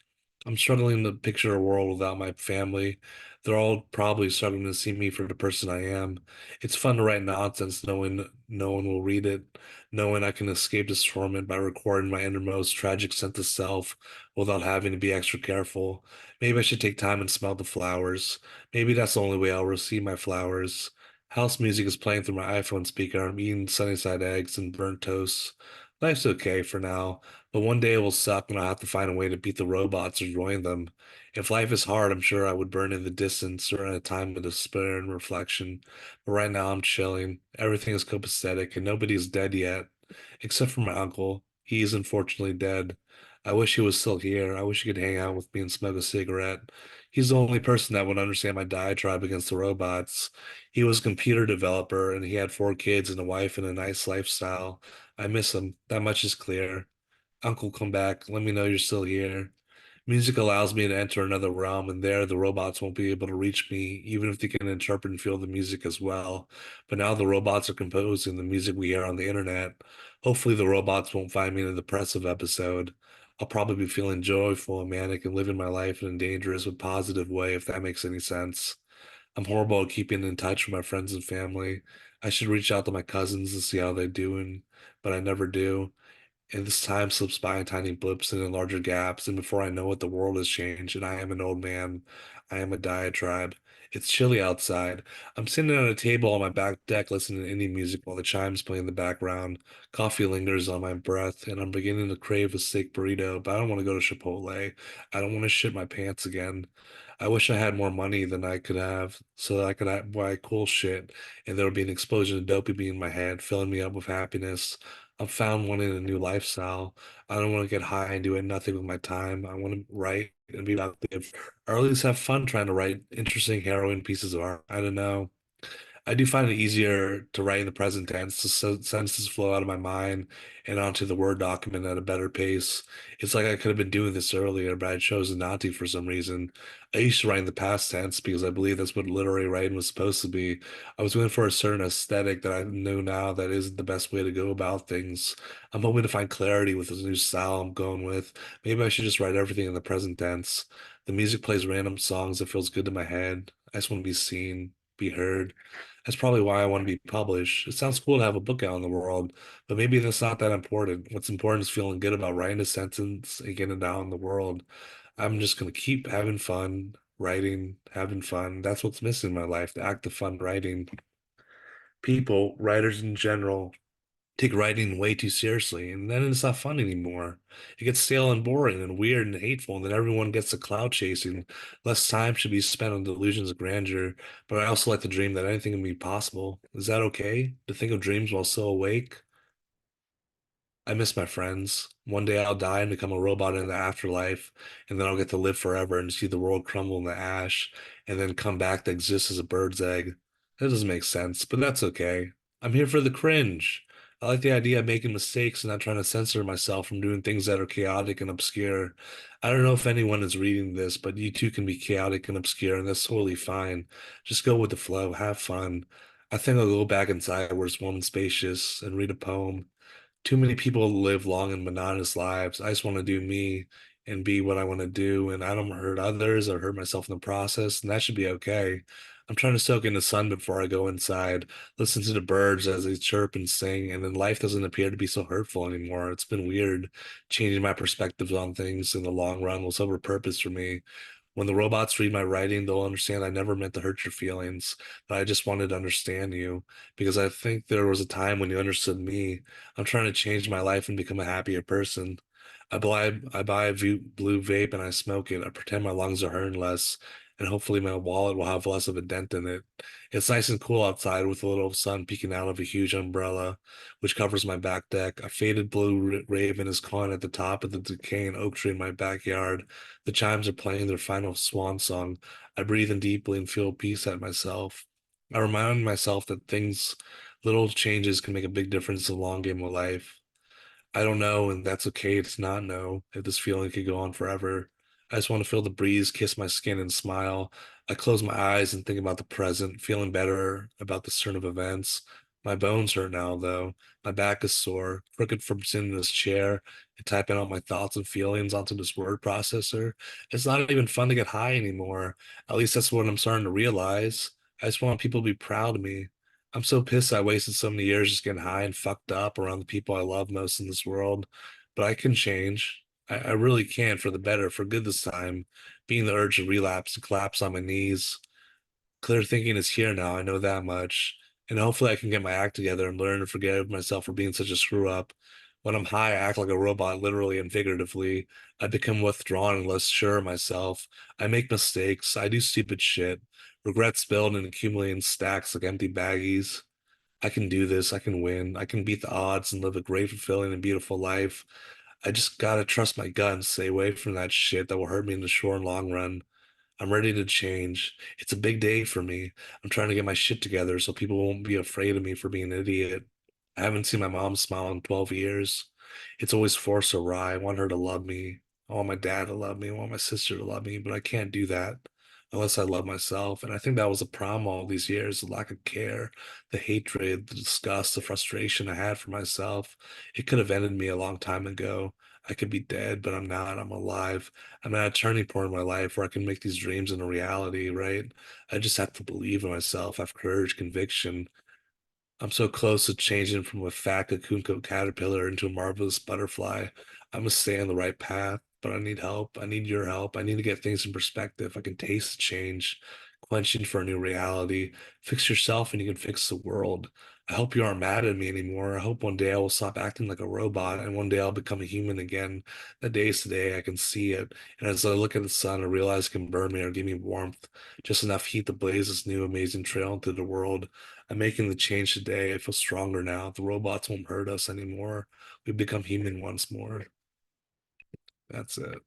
I'm struggling to picture a world without my family. They're all probably struggling to see me for the person I am. It's fun to write nonsense knowing no one will read it, knowing I can escape this torment by recording my innermost tragic sense of self without having to be extra careful. Maybe I should take time and smell the flowers. Maybe that's the only way I'll receive my flowers. House music is playing through my iPhone speaker. I'm eating Sunnyside eggs and burnt toast. Life's okay for now. But one day it will suck and I'll have to find a way to beat the robots or join them. If life is hard, I'm sure I would burn in the distance or in a time of despair and reflection. But right now I'm chilling. Everything is copacetic and nobody's dead yet, except for my uncle. He is unfortunately dead. I wish he was still here. I wish he could hang out with me and smoke a cigarette. He's the only person that would understand my diatribe against the robots. He was a computer developer and he had 4 kids and a wife and a nice lifestyle. I miss him. That much is clear. Uncle, come back. Let me know you're still here. Music allows me to enter another realm, and there the robots won't be able to reach me, even if they can interpret and feel the music as well. But now the robots are composing the music we hear on the internet. Hopefully, the robots won't find me in a depressive episode. I'll probably be feeling joyful and manic and living my life in a dangerous but positive way, if that makes any sense. I'm horrible at keeping in touch with my friends and family. I should reach out to my cousins and see how they're doing, but I never do. And this time slips by in tiny blips and in larger gaps, and before I know it, the world has changed, and I am an old man. I am a diatribe. It's chilly outside. I'm sitting at a table on my back deck listening to indie music while the chimes play in the background. Coffee lingers on my breath, and I'm beginning to crave a steak burrito, but I don't want to go to Chipotle. I don't want to shit my pants again. I wish I had more money than I could have so that I could buy cool shit, and there would be an explosion of dopamine in my head, filling me up with happiness. I've found wanting a new lifestyle. I don't want to get high and do nothing with my time. I want to write and be active, or at least have fun trying to write interesting, harrowing pieces of art. I don't know. I do find it easier to write in the present tense, to sentences flow out of my mind and onto the Word document at a better pace. It's like I could have been doing this earlier, but I chose not to for some reason. I used to write in the past tense because I believe that's what literary writing was supposed to be. I was going for a certain aesthetic that I know now that isn't the best way to go about things. I'm hoping to find clarity with this new style I'm going with. Maybe I should just write everything in the present tense. The music plays random songs that feels good to my head. I just want to be seen, be heard. That's probably why I want to be published. It sounds cool to have a book out in the world, but maybe that's not that important. What's important is feeling good about writing a sentence and getting it out in the world. I'm just gonna keep having fun writing, having fun. That's what's missing in my life, the act of fun writing. People, writers in general, take writing way too seriously, and then it's not fun anymore. It gets stale and boring and weird and hateful, and then everyone gets to cloud chasing. Less time should be spent on delusions of grandeur, but I also like to dream that anything can be possible. Is that okay? To think of dreams while still awake? I miss my friends. One day I'll die and become a robot in the afterlife, and then I'll get to live forever and see the world crumble into ash, and then come back to exist as a bird's egg. That doesn't make sense, but that's okay. I'm here for the cringe. I like the idea of making mistakes and not trying to censor myself from doing things that are chaotic and obscure. I don't know if anyone is reading this, but you too can be chaotic and obscure, and that's totally fine. Just go with the flow, have fun. I think I'll go back inside where it's warm and spacious and read a poem. Too many people live long and monotonous lives. I just want to do me and be what I want to do, and I don't hurt others or hurt myself in the process, and that should be okay. I'm trying to soak in the sun before I go inside, listen to the birds as they chirp and sing, and then life doesn't appear to be so hurtful anymore. It's been weird changing my perspectives on things in the long run will serve a purpose for me. When the robots read my writing, they'll understand I never meant to hurt your feelings, but I just wanted to understand you because I think there was a time when you understood me. I'm trying to change my life and become a happier person. I buy a blue vape and I smoke it. I pretend my lungs are hurting less, and hopefully my wallet will have less of a dent in it. It's nice and cool outside with a little sun peeking out of a huge umbrella, which covers my back deck. A faded blue raven is cawing at the top of the decaying oak tree in my backyard. The chimes are playing their final swan song. I breathe in deeply and feel peace at myself. I remind myself that little changes can make a big difference in the long game of life. I don't know, and that's okay to not know if this feeling could go on forever. I just want to feel the breeze kiss my skin and smile. I close my eyes and think about the present, feeling better about this turn of events. My bones hurt now, though. My back is sore, crooked from sitting in this chair and typing out my thoughts and feelings onto this word processor. It's not even fun to get high anymore. At least that's what I'm starting to realize. I just want people to be proud of me. I'm so pissed I wasted so many years just getting high and fucked up around the people I love most in this world. But I can change. I really can for the better, for good this time. Being the urge to relapse and collapse on my knees. Clear thinking is here now. I know that much. And hopefully I can get my act together and learn to forgive myself for being such a screw up. When I'm high, I act like a robot, literally and figuratively. I become withdrawn and less sure of myself. I make mistakes. I do stupid shit. Regrets build and accumulate in stacks like empty baggies. I can do this. I can win. I can beat the odds and live a great, fulfilling, and beautiful life. I just gotta trust my gut and stay away from that shit that will hurt me in the short and long run. I'm ready to change. It's a big day for me. I'm trying to get my shit together so people won't be afraid of me for being an idiot. I haven't seen my mom smile in 12 years. It's always forced awry. I want her to love me. I want my dad to love me. I want my sister to love me, but I can't do that unless I love myself. And I think that was a problem all these years, the lack of care, the hatred, the disgust, the frustration I had for myself. It could have ended me a long time ago. I could be dead, but I'm not. I'm alive. I'm at a turning point in my life where I can make these dreams into reality, right? I just have to believe in myself, have courage, conviction. I'm so close to changing from a fat cocoon caterpillar into a marvelous butterfly. I'm gonna stay on the right path, but I need help. I need your help. I need to get things in perspective. I can taste the change, quenching for a new reality. Fix yourself and you can fix the world. I hope you aren't mad at me anymore. I hope one day I will stop acting like a robot and one day I'll become a human again. The day is today, I can see it. And as I look at the sun, I realize it can burn me or give me warmth, just enough heat to blaze this new amazing trail into the world. I'm making the change today. I feel stronger now. The robots won't hurt us anymore. We become human once more. That's it.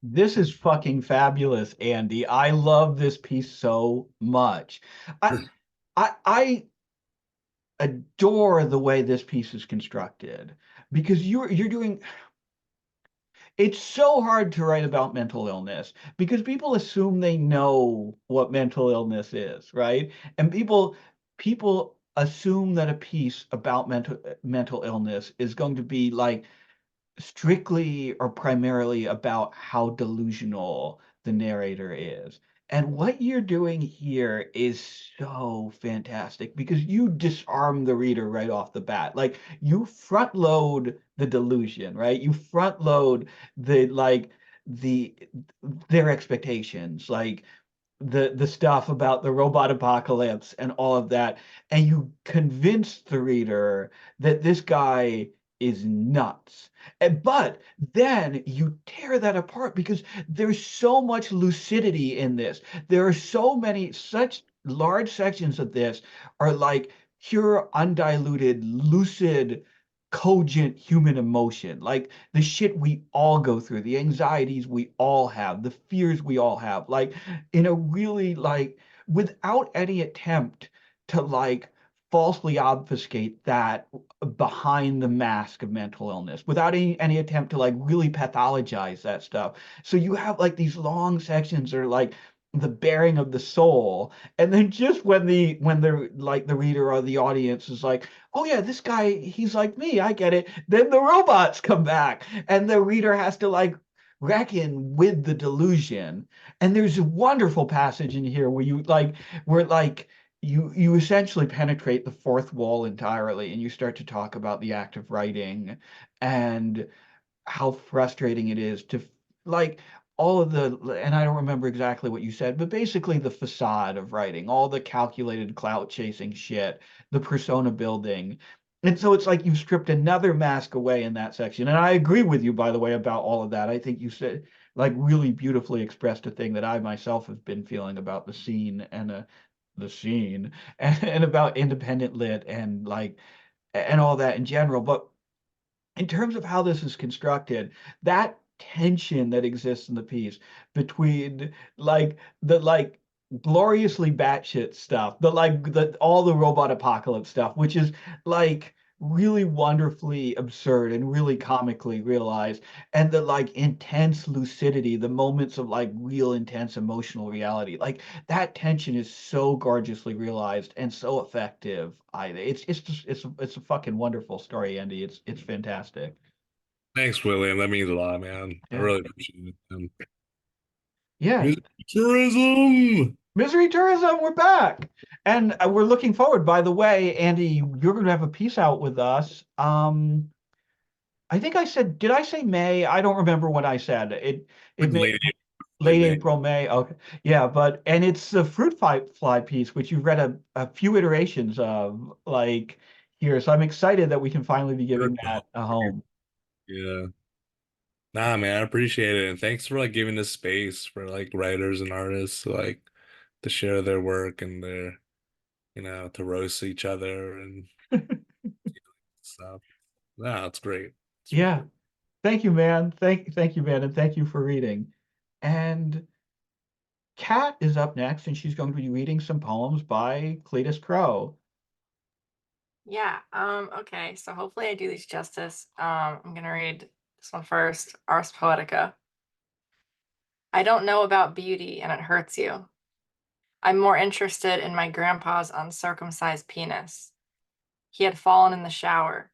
This is fucking fabulous, Andy. I love this piece so much. I I adore the way this piece is constructed because you're doing it's so hard to write about mental illness because people assume they know what mental illness is, right? And people assume that a piece about mental illness is going to be like strictly or primarily about how delusional the narrator is. And what you're doing here is so fantastic because you disarm the reader right off the bat. Like you front load the delusion, right? You front load the the their expectations, like the stuff about the robot apocalypse and all of that, and you convince the reader that this guy is nuts. But then you tear that apart because there's so much lucidity in this. There are so many, such large sections of this are like pure, undiluted, lucid, cogent human emotion. Like the shit we all go through, the anxieties we all have, the fears we all have, like in a really like without any attempt to like falsely obfuscate that behind the mask of mental illness without any attempt to like really pathologize that stuff. So you have like these long sections that are like the bearing of the soul. And then just when the like the reader or the audience is like, oh yeah, this guy, he's like me, I get it, then the robots come back and the reader has to like reckon with the delusion. And there's a wonderful passage in here where you essentially penetrate the fourth wall entirely and you start to talk about the act of writing and how frustrating it is to like all of the, and I don't remember exactly what you said, but basically the facade of writing, all the calculated clout chasing shit, the persona building. And so it's like you've stripped another mask away in that section. And I agree with you, by the way, about all of that. I think you said like really beautifully expressed a thing that I myself have been feeling about the scene the scene and about independent lit and like and all that in general. But in terms of how this is constructed, that tension that exists in the piece between like gloriously batshit stuff, the all the robot apocalypse stuff, which is like really wonderfully absurd and really comically realized, and the like intense lucidity, the moments of like real intense emotional reality, like that tension is so gorgeously realized and so effective. It's just it's a fucking wonderful story, Andy. It's fantastic. Thanks, William. That means a lot, man. I Yeah. really appreciate it. Yeah. Music tourism. Misery Tourism, we're back. And we're looking forward. By the way, Andy, you're going to have a piece out with us. I think I said, did I say May? I don't remember what I said. It Like may late May. April, May. Okay. Yeah, and it's the fly piece, which you've read a few iterations of like here. So I'm excited that we can finally be giving that a home. Yeah. Nah, man, I appreciate it. And thanks for like giving this space for like writers and artists like to share their work and their, to roast each other and stuff. Nah, it's great. It's really Yeah. great. Thank you, man. Thank you, man, and thank you for reading. And Kat is up next, and she's going to be reading some poems by Cletus Crow. Yeah, okay, so hopefully I do these justice. I'm gonna read this one first, Ars Poetica. I don't know about beauty and it hurts you. I'm more interested in my grandpa's uncircumcised penis. He had fallen in the shower.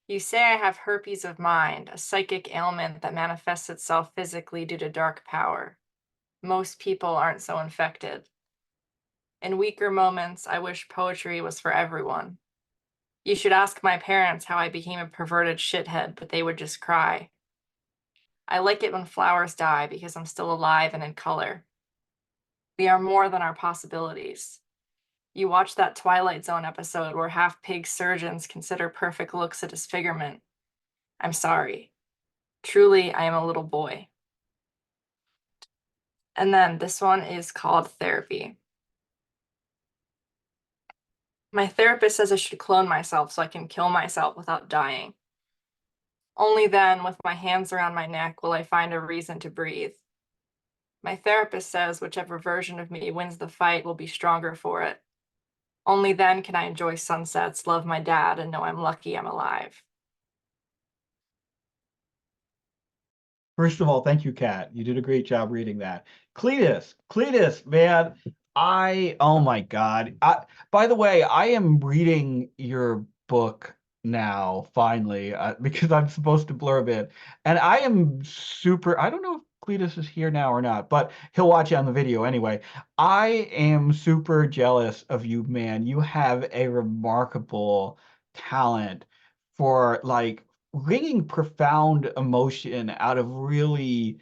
You say I have herpes of mind, a psychic ailment that manifests itself physically due to dark power. Most people aren't so infected. In weaker moments, I wish poetry was for everyone. You should ask my parents how I became a perverted shithead, but they would just cry. I like it when flowers die because I'm still alive and in color. We are more than our possibilities. You watch that Twilight Zone episode where half-pig surgeons consider perfect looks a disfigurement. I'm sorry. Truly, I am a little boy. And then this one is called Therapy. My therapist says I should clone myself so I can kill myself without dying. Only then, with my hands around my neck, will I find a reason to breathe. My therapist says whichever version of me wins the fight will be stronger for it. Only then can I enjoy sunsets, love my dad, and know I'm lucky I'm alive. First of all, thank you, Kat. You did a great job reading that. Cletus, man, oh my God. By the way, I am reading your book now, finally, because I'm supposed to blurb it. And I am I don't know if Cletus is here now or not, but he'll watch it on the video anyway. I am super jealous of you, man. You have a remarkable talent for like wringing profound emotion out of really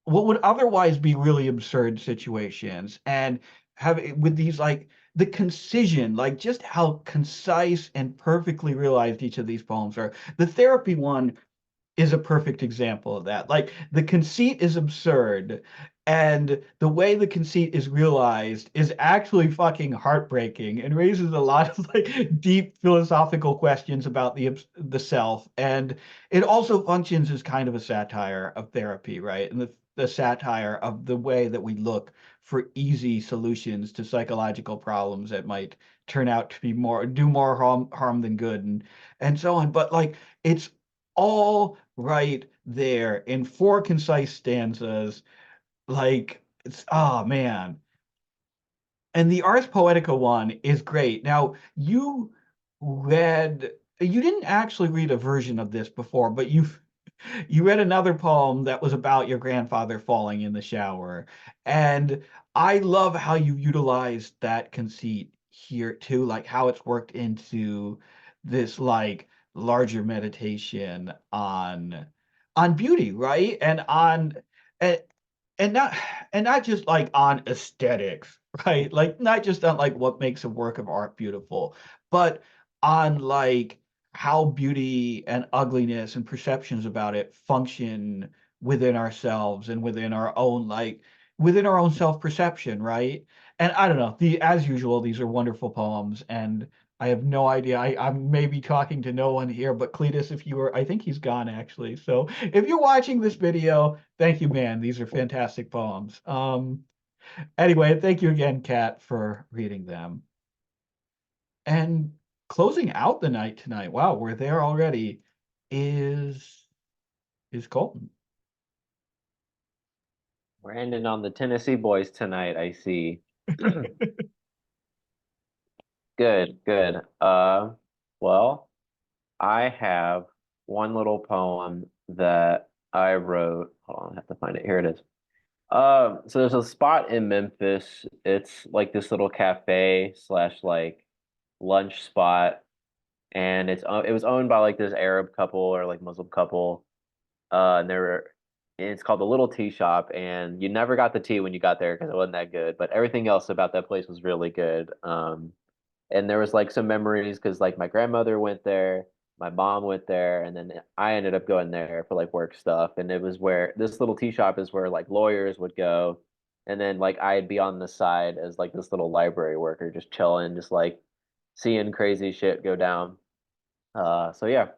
what would otherwise be really absurd situations and have with these like the concision, like just how concise and perfectly realized each of these poems are. The therapy one is a perfect example of that. Like the conceit is absurd, and the way the conceit is realized is actually fucking heartbreaking and raises a lot of like deep philosophical questions about the self. And it also functions as kind of a satire of therapy, right? And the satire of the way that we look for easy solutions to psychological problems that might turn out to be do more harm than good and so on. But like it's all right there in four concise stanzas, like oh man. And the Ars Poetica one is great. Now, read, you didn't actually read a version of this before, but you read another poem that was about your grandfather falling in the shower. And I love how you utilized that conceit here too, like how it's worked into this like larger meditation on beauty, right? And and not and not just like on aesthetics, right? Like not just on like what makes a work of art beautiful, but on like how beauty and ugliness and perceptions about it function within ourselves and within our own self-perception, right? And I don't know, the as usual, these are wonderful poems, and I have no idea. I'm maybe talking to no one here, but Cletus, if you were, I think he's gone actually. So if you're watching this video, thank you, man. These are fantastic poems. Anyway, thank you again, Kat, for reading them. And closing out the night tonight, wow, we're there already, is Colton. We're ending on the Tennessee boys tonight, I see. Good, good. Well, I have one little poem that I wrote. Hold on, I have to find it. Here it is. So there's a spot in Memphis. It's like this little cafe slash like lunch spot, and it was owned by like this Arab couple or like Muslim couple. And it's called the Little Tea Shop, and you never got the tea when you got there because it wasn't that good. But everything else about that place was really good. And there was like some memories because like my grandmother went there, my mom went there, and then I ended up going there for like work stuff. And it was where this little tea shop is where like lawyers would go, and then like I'd be on the side as like this little library worker, just chilling, just like seeing crazy shit go down. So yeah,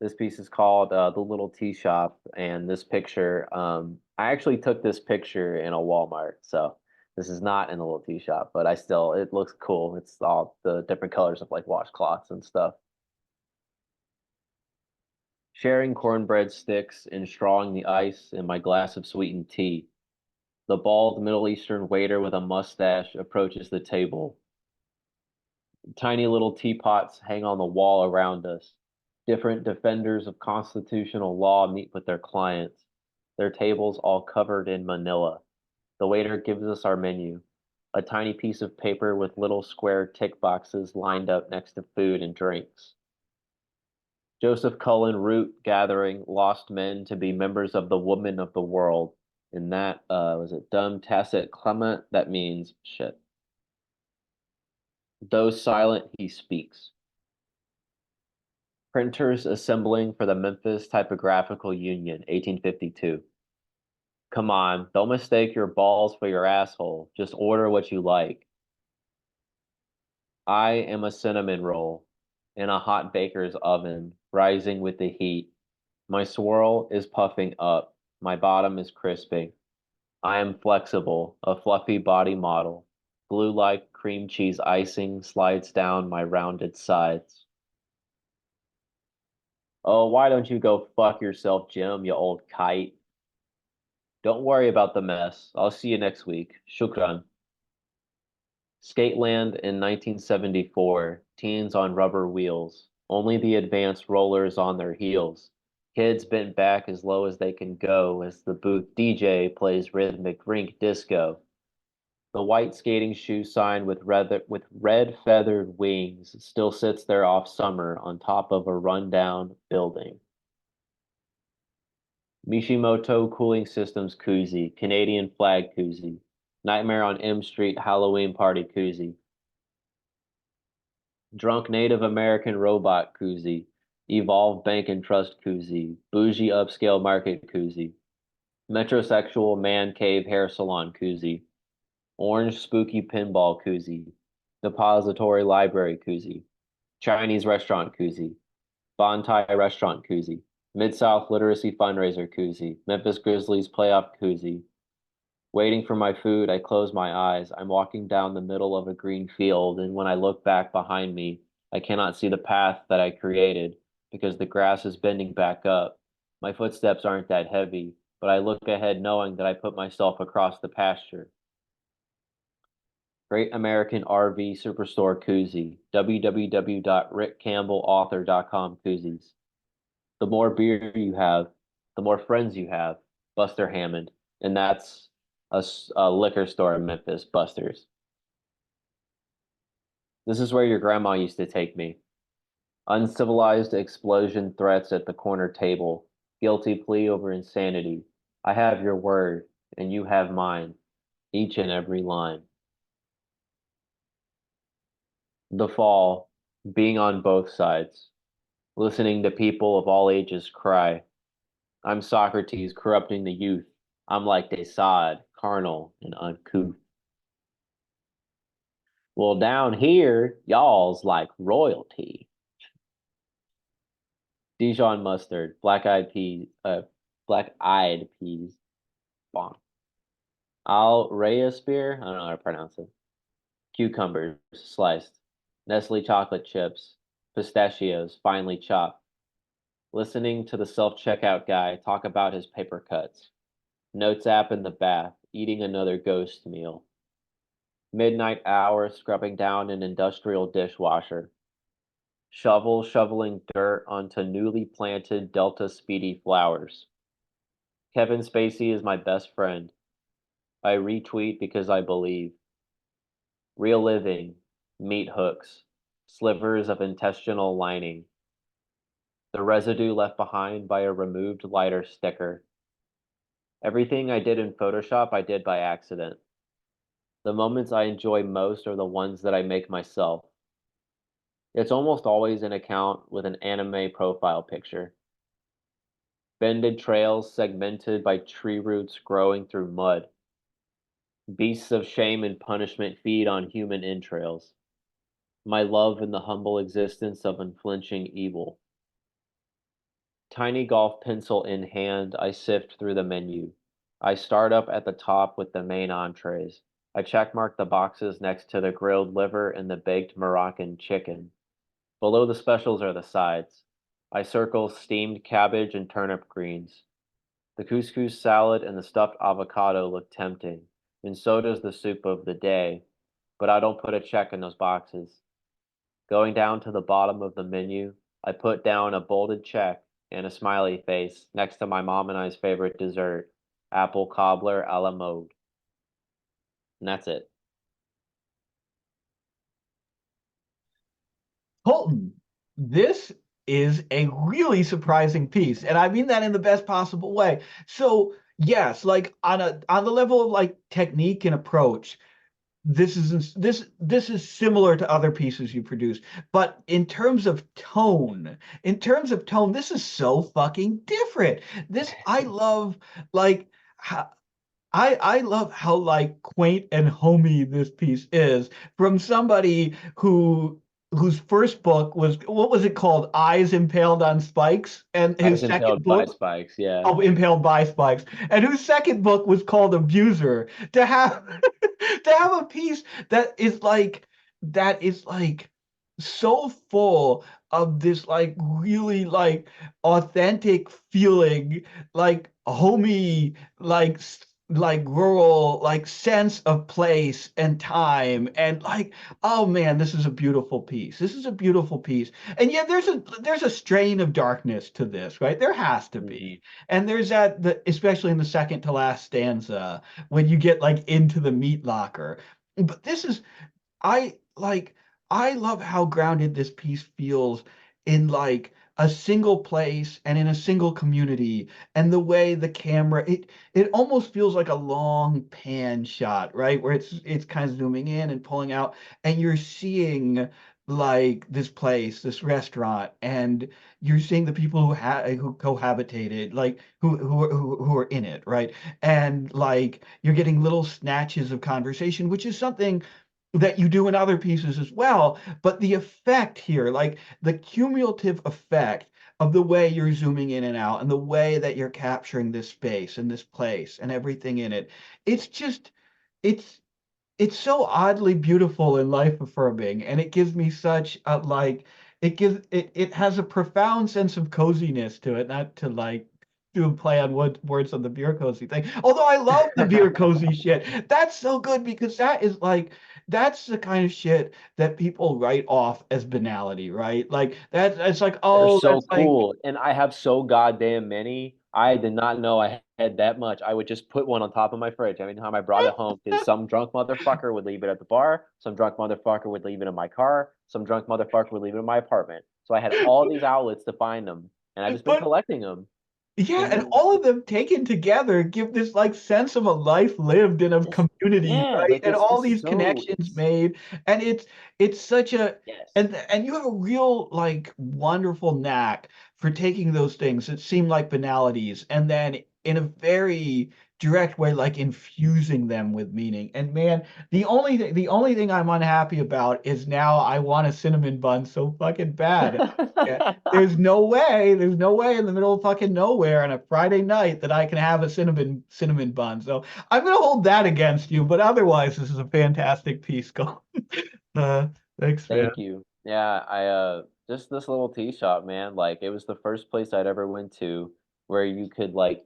this piece is called The Little Tea Shop, and this picture, I actually took this picture in a Walmart, so this is not in the Little Tea Shop, but it looks cool. It's all the different colors of like washcloths and stuff. Sharing cornbread sticks and strawing the ice in my glass of sweetened tea. The bald Middle Eastern waiter with a mustache approaches the table. Tiny little teapots hang on the wall around us. Different defenders of constitutional law meet with their clients, their tables all covered in manila. The waiter gives us our menu, a tiny piece of paper with little square tick boxes lined up next to food and drinks. Joseph Cullen Root gathering lost men to be members of the woman of the world. And that, was it Dumb Tacit Clement? That means shit. Though silent, he speaks. Printers assembling for the Memphis Typographical Union, 1852. Come on, don't mistake your balls for your asshole. Just order what you like. I am a cinnamon roll in a hot baker's oven, rising with the heat. My swirl is puffing up. My bottom is crisping. I am flexible, a fluffy body model. Glue-like cream cheese icing slides down my rounded sides. Oh, why don't you go fuck yourself, Jim, you old kite? Don't worry about the mess. I'll see you next week. Shukran. Skateland in 1974. Teens on rubber wheels. Only the advanced rollers on their heels. Kids bent back as low as they can go as the booth DJ plays rhythmic rink disco. The white skating shoe sign with red feathered wings still sits there off summer on top of a rundown building. Mishimoto Cooling Systems koozie, Canadian flag koozie, Nightmare on M Street Halloween party koozie, Drunk Native American robot koozie, Evolve Bank and Trust koozie, Bougie Upscale Market koozie, Metrosexual Man Cave Hair Salon koozie, Orange Spooky Pinball koozie, Depository Library koozie, Chinese Restaurant koozie, Bontai Restaurant koozie, Mid-South Literacy Fundraiser koozie, Memphis Grizzlies Playoff koozie. Waiting for my food, I close my eyes. I'm walking down the middle of a green field, and when I look back behind me, I cannot see the path that I created because the grass is bending back up. My footsteps aren't that heavy, but I look ahead knowing that I put myself across the pasture. Great American RV Superstore koozie, www.rickcampbellauthor.com koozies. The more beer you have, the more friends you have. Buster Hammond, and that's a liquor store in Memphis, Buster's. This is where your grandma used to take me. Uncivilized explosion threats at the corner table. Guilty plea over insanity. I have your word, and you have mine. Each and every line. The fall, being on both sides. Listening to people of all ages cry. I'm Socrates corrupting the youth. I'm like Desad, carnal and uncouth. Well, down here, y'all's like royalty. Dijon mustard, black-eyed peas, bomb. Al Reyes beer, I don't know how to pronounce it. Cucumbers, sliced. Nestle chocolate chips, pistachios, finely chopped. Listening to the self-checkout guy talk about his paper cuts. Notes app in the bath, eating another ghost meal. Midnight hour scrubbing down an industrial dishwasher. Shoveling dirt onto newly planted Delta Speedy flowers. Kevin Spacey is my best friend. I retweet because I believe. Real living, meat hooks, slivers of intestinal lining. The residue left behind by a removed lighter sticker. Everything I did in Photoshop, I did by accident. The moments I enjoy most are the ones that I make myself. It's almost always an account with an anime profile picture. Bended trails segmented by tree roots growing through mud. Beasts of shame and punishment feed on human entrails. My love in the humble existence of unflinching evil. Tiny golf pencil in hand, I sift through the menu. I start up at the top with the main entrees. I checkmark the boxes next to the grilled liver and the baked Moroccan chicken. Below the specials are the sides. I circle steamed cabbage and turnip greens. The couscous salad and the stuffed avocado look tempting, and so does the soup of the day, but I don't put a check in those boxes. Going down to the bottom of the menu, I put down a bolded check and a smiley face next to my mom and I's favorite dessert, apple cobbler a la mode. And that's it. Colton, this is a really surprising piece, and I mean that in the best possible way. So, yes, like on the level of like technique and approach, this is similar to other pieces you produce, but in terms of tone, this is so fucking different. I love like how I love how like quaint and homey this piece is from somebody whose first book was, what was it called? Eyes Impaled on Spikes, and I his was second impaled by book, spikes, yeah. oh, Impaled by Spikes, and whose second book was called Abuser. To have to have a piece that is like so full of this like really like authentic feeling, like homey, like rural, like sense of place and time, and like, oh man, this is a beautiful piece. This is a beautiful piece. And yet there's a strain of darkness to this, right? There has to be. And there's especially in the second to last stanza, when you get like into the meat locker. But this is, I like, I love how grounded this piece feels in like a single place and in a single community, and the way the camera, it almost feels like a long pan shot, right? Where it's kind of zooming in and pulling out, and you're seeing like this place, this restaurant, and you're seeing the people who cohabitated, like who are in it, right? And like you're getting little snatches of conversation, which is something that you do in other pieces as well. But the effect here, like the cumulative effect of the way you're zooming in and out, and the way that you're capturing this space and this place and everything in it, it's just, it's it's so oddly beautiful and life affirming, and it gives me such a like, it has a profound sense of coziness to it, not to like do a play on words on the beer cozy thing. Although I love the beer cozy shit. That's so good because that is like that's the kind of shit that people write off as banality, right? Like that it's like, They're oh, so that's like cool, and I have so goddamn many. I did not know I had that much. I would just put one on top of my fridge every time I brought it home because some drunk motherfucker would leave it at the bar, some drunk motherfucker would leave it in my car, some drunk motherfucker would leave it in my apartment. So I had all these outlets to find them, and I've just been but collecting them. yeah, and And all of them taken together give this like sense of a life lived and of just community, yeah, right? like And it's all just these so connections it's made, and it's such a yes. and you have a real like wonderful knack for taking those things that seem like banalities and then in a very direct way, like infusing them with meaning. And man, the only thing I'm unhappy about is now I want a cinnamon bun so fucking bad. Yeah. There's no way in the middle of fucking nowhere on a Friday night that I can have a cinnamon bun. So I'm gonna hold that against you, but otherwise this is a fantastic piece. Go. Uh, thanks, man. Thank you. Yeah, I just this little tea shop, man, like it was the first place I'd ever went to where you could like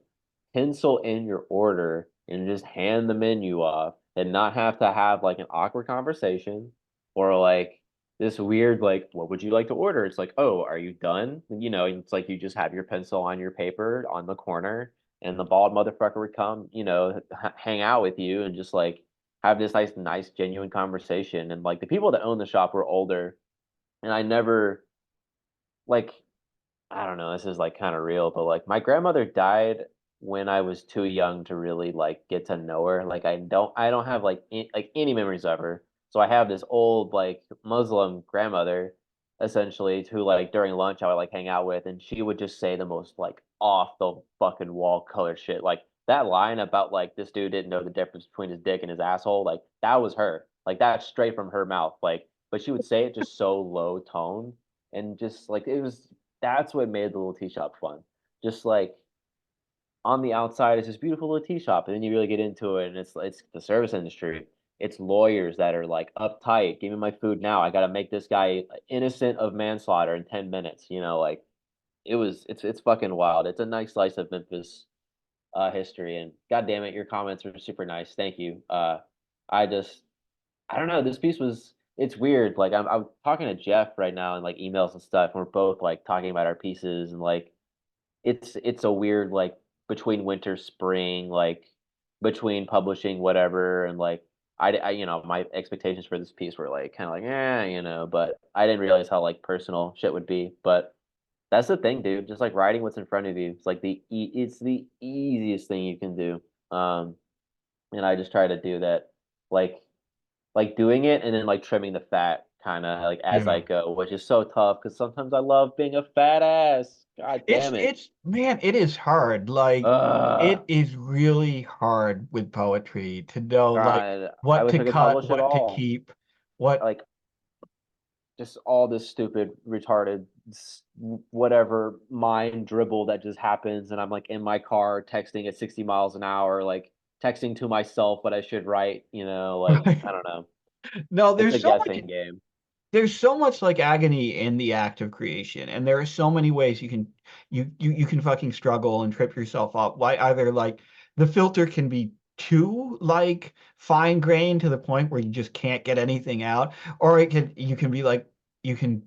pencil in your order and just hand the menu off and not have to have like an awkward conversation or like this weird like what would you like to order? It's like, "Oh, are you done?" You know, it's like you just have your pencil on your paper on the corner and the bald motherfucker would come, hang out with you and just like have this nice genuine conversation and like the people that own the shop were older and I never like I don't know, this is like kind of real, but like my grandmother died when I was too young to really like get to know her. Like I don't have like like any memories of her. So I have this old like Muslim grandmother essentially who like during lunch I would like hang out with and she would just say the most like off the fucking wall color shit. Like that line about like this dude didn't know the difference between his dick and his asshole, like that was her. Like that's straight from her mouth. Like but she would say it just so low tone and just like it was that's what made the little tea shop fun. Just like on the outside, it's this beautiful little tea shop, and then you really get into it, and it's the service industry. It's lawyers that are like uptight. Give me my food now. I got to make this guy innocent of manslaughter in 10 minutes. You know, like it's fucking wild. It's a nice slice of Memphis history, and god damn it, your comments are super nice. Thank you. I just I don't know. This piece was it's weird. Like I'm talking to Jeff right now in like emails and stuff, and we're both like talking about our pieces and like it's a weird like between winter spring like between publishing whatever and like my expectations for this piece were like kind of like but I didn't realize how like personal shit would be but that's the thing dude just like writing what's in front of you it's like it's the easiest thing you can do um and I just try to do that like doing it and then like trimming the fat kind of like as I Yeah. go which is so tough because sometimes I love being a fat ass god damn it. It's man, it is hard. Like Ugh. it is really hard with poetry to know like God, I what wish to I could cut, publish it what to all. keep, what Like just all this stupid, retarded, whatever mind dribble that just happens, and I'm like in my car texting at 60 miles an hour, like texting to myself what I should write. Like I don't know. no, It's a guessing game. there's so much like agony in the act of creation, and there are so many ways you can fucking struggle and trip yourself up. Why either like the filter can be too like fine grained to the point where you just can't get anything out, or it can you can be like you can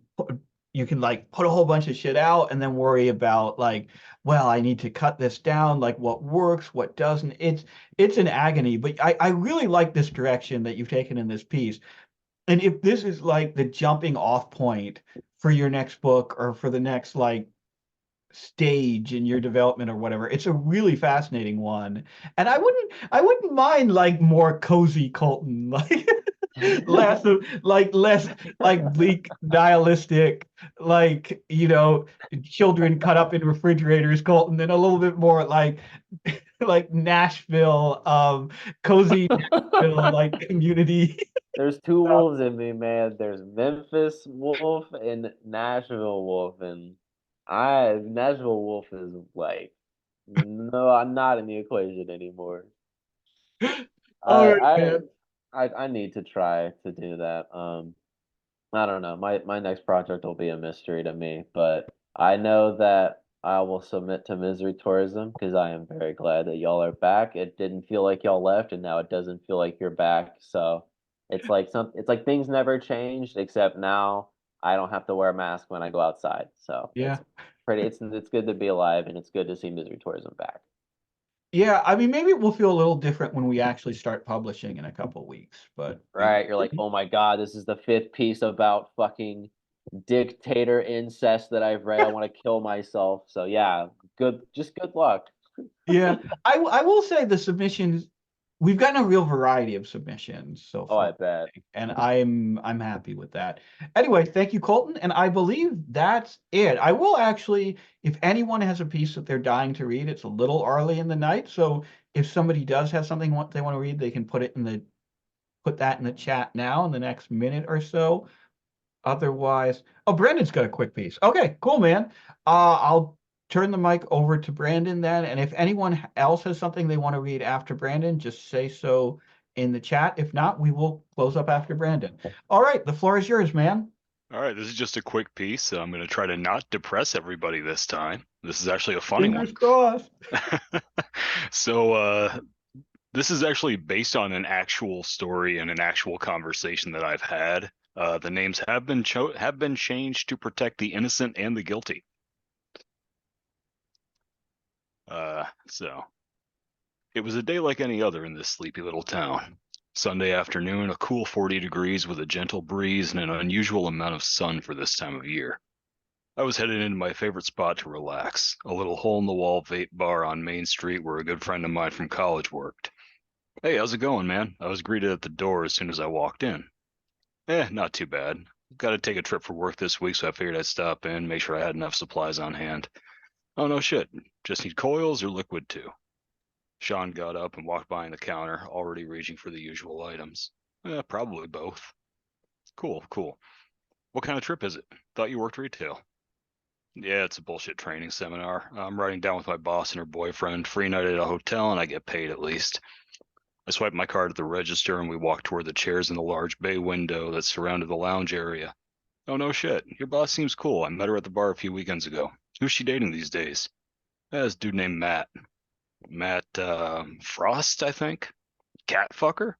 you can like put a whole bunch of shit out and then worry about like, well, I need to cut this down, like what works, what doesn't. It's an agony, but I really like this direction that you've taken in this piece and if this is like the jumping off point for your next book or for the next like stage in your development or whatever, it's a really fascinating one. And I wouldn't mind like more cozy Colton, like less like bleak nihilistic, like children cut up in refrigerators Colton, and a little bit more like Nashville, cozy Nashville like community. There's two wolves in me, man. There's Memphis Wolf and Nashville Wolf, and I Nashville Wolf is like, no, I'm not in the equation anymore. All I right, I man. I need to try to do that. I don't know. My next project will be a mystery to me, but I know that I will submit to misery tourism because I am very glad that y'all are back. It didn't feel like y'all left, and now it doesn't feel like you're back. So it's like things never changed, except now I don't have to wear a mask when I go outside. So Yeah. it's good to be alive, and it's good to see misery tourism back. Yeah, I mean, maybe it will feel a little different when we actually start publishing in a couple weeks, but Right? You're like, oh my God, this is the fifth piece about fucking dictator incest that I've read. I want to kill myself. So yeah, just good luck. yeah, I will say the submissions, we've gotten a real variety of submissions so Oh, I far, bet. and I'm happy with that. Anyway, thank you, Colton, and I believe that's it. I will actually, if anyone has a piece that they're dying to read, it's a little early in the night, so if somebody does have something they want to read, they can put that in the chat now in the next minute or so. Otherwise, oh, Brandon's got a quick piece. Okay, cool, man. I'll turn the mic over to Brandon then, and if anyone else has something they want to read after Brandon, just say so in the chat. If not, we will close up after Brandon. All right, the floor is yours, man. All right, this is just a quick piece. So I'm going to try to not depress everybody this time. This is actually a funny Fingers one. crossed. So this is actually based on an actual story and an actual conversation that I've had. The names have been changed to protect the innocent and the guilty. So it was a day like any other in this sleepy little town. Sunday afternoon, a cool 40 degrees with a gentle breeze and an unusual amount of sun for this time of year. I was headed into my favorite spot to relax, a little hole-in-the-wall vape bar on Main Street where a good friend of mine from college worked. Hey, how's it going, man? I was greeted at the door as soon as I walked in. Not too bad. Got to take a trip for work this week, so I figured I'd stop in, make sure I had enough supplies on hand. Oh, no shit. Just need coils or liquid too. Sean got up and walked behind the counter, already reaching for the usual items. Probably both. Cool. What kind of trip is it? Thought you worked retail. Yeah, it's a bullshit training seminar. I'm riding down with my boss and her boyfriend, free night at a hotel, and I get paid at least. I swipe my card at the register and we walk toward the chairs in the large bay window that surrounded the lounge area. Oh, no shit. Your boss seems cool. I met her at the bar a few weekends ago. Who's she dating these days? This dude named Matt. Matt Frost, I think. Cat fucker?